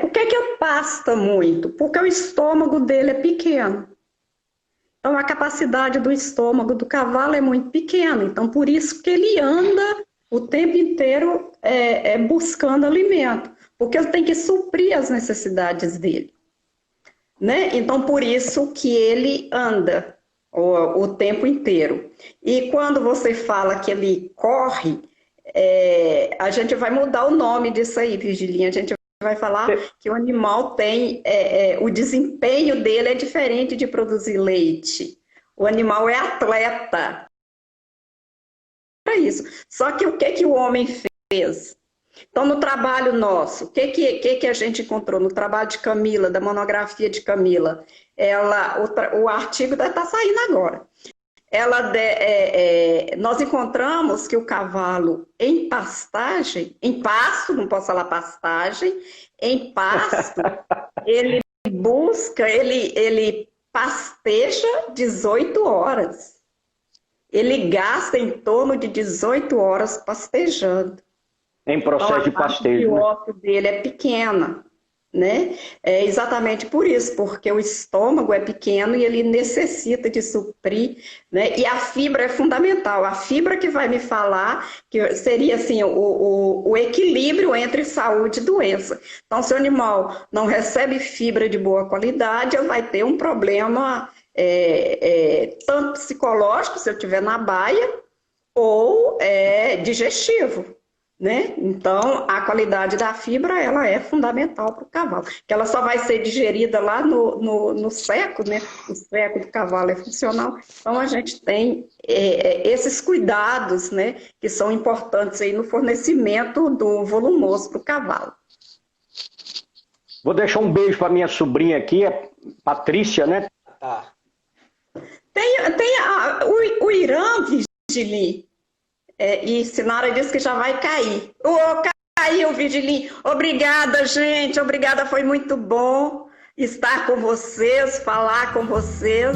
Por que pasta muito? Porque o estômago dele é pequeno. Então, a capacidade do estômago do cavalo é muito pequena. Então, por isso que ele anda o tempo inteiro buscando alimento. Porque ele tem que suprir as necessidades dele. Né? Então, por isso que ele anda o tempo inteiro. E quando você fala que ele corre, a gente vai mudar o nome disso aí, Virgilinha. A gente vai falar que o animal tem, o desempenho dele é diferente de produzir leite. O animal é atleta. Para isso. Só que o que o homem fez? Então, no trabalho nosso, o que a gente encontrou? No trabalho de Camila, da monografia de Camila, o artigo deve estar saindo agora. Nós encontramos que o cavalo em pastagem, em pasto, não posso falar pastagem, em pasto, ele pasteja 18 horas. Ele gasta em torno de 18 horas pastejando. Em processo de pastejo. O ósseo dele é pequena, né? É exatamente por isso, porque o estômago é pequeno e ele necessita de suprir, né? E a fibra é fundamental. A fibra que vai me falar que seria assim o equilíbrio entre saúde e doença. Então, se o animal não recebe fibra de boa qualidade, ele vai ter um problema tanto psicológico, se eu estiver na baia, ou digestivo. Né? Então, a qualidade da fibra ela é fundamental para o cavalo, que ela só vai ser digerida lá no seco, né? O seco do cavalo é funcional. Então, a gente tem esses cuidados, né? Que são importantes aí no fornecimento do volumoso para o cavalo. Vou deixar um beijo para minha sobrinha aqui, a Patrícia, né? Tá. Tem o Irã, Vigili. E Sinara disse que já vai cair. Caiu, Virgilinho. Obrigada, gente. Obrigada, foi muito bom estar com vocês, falar com vocês.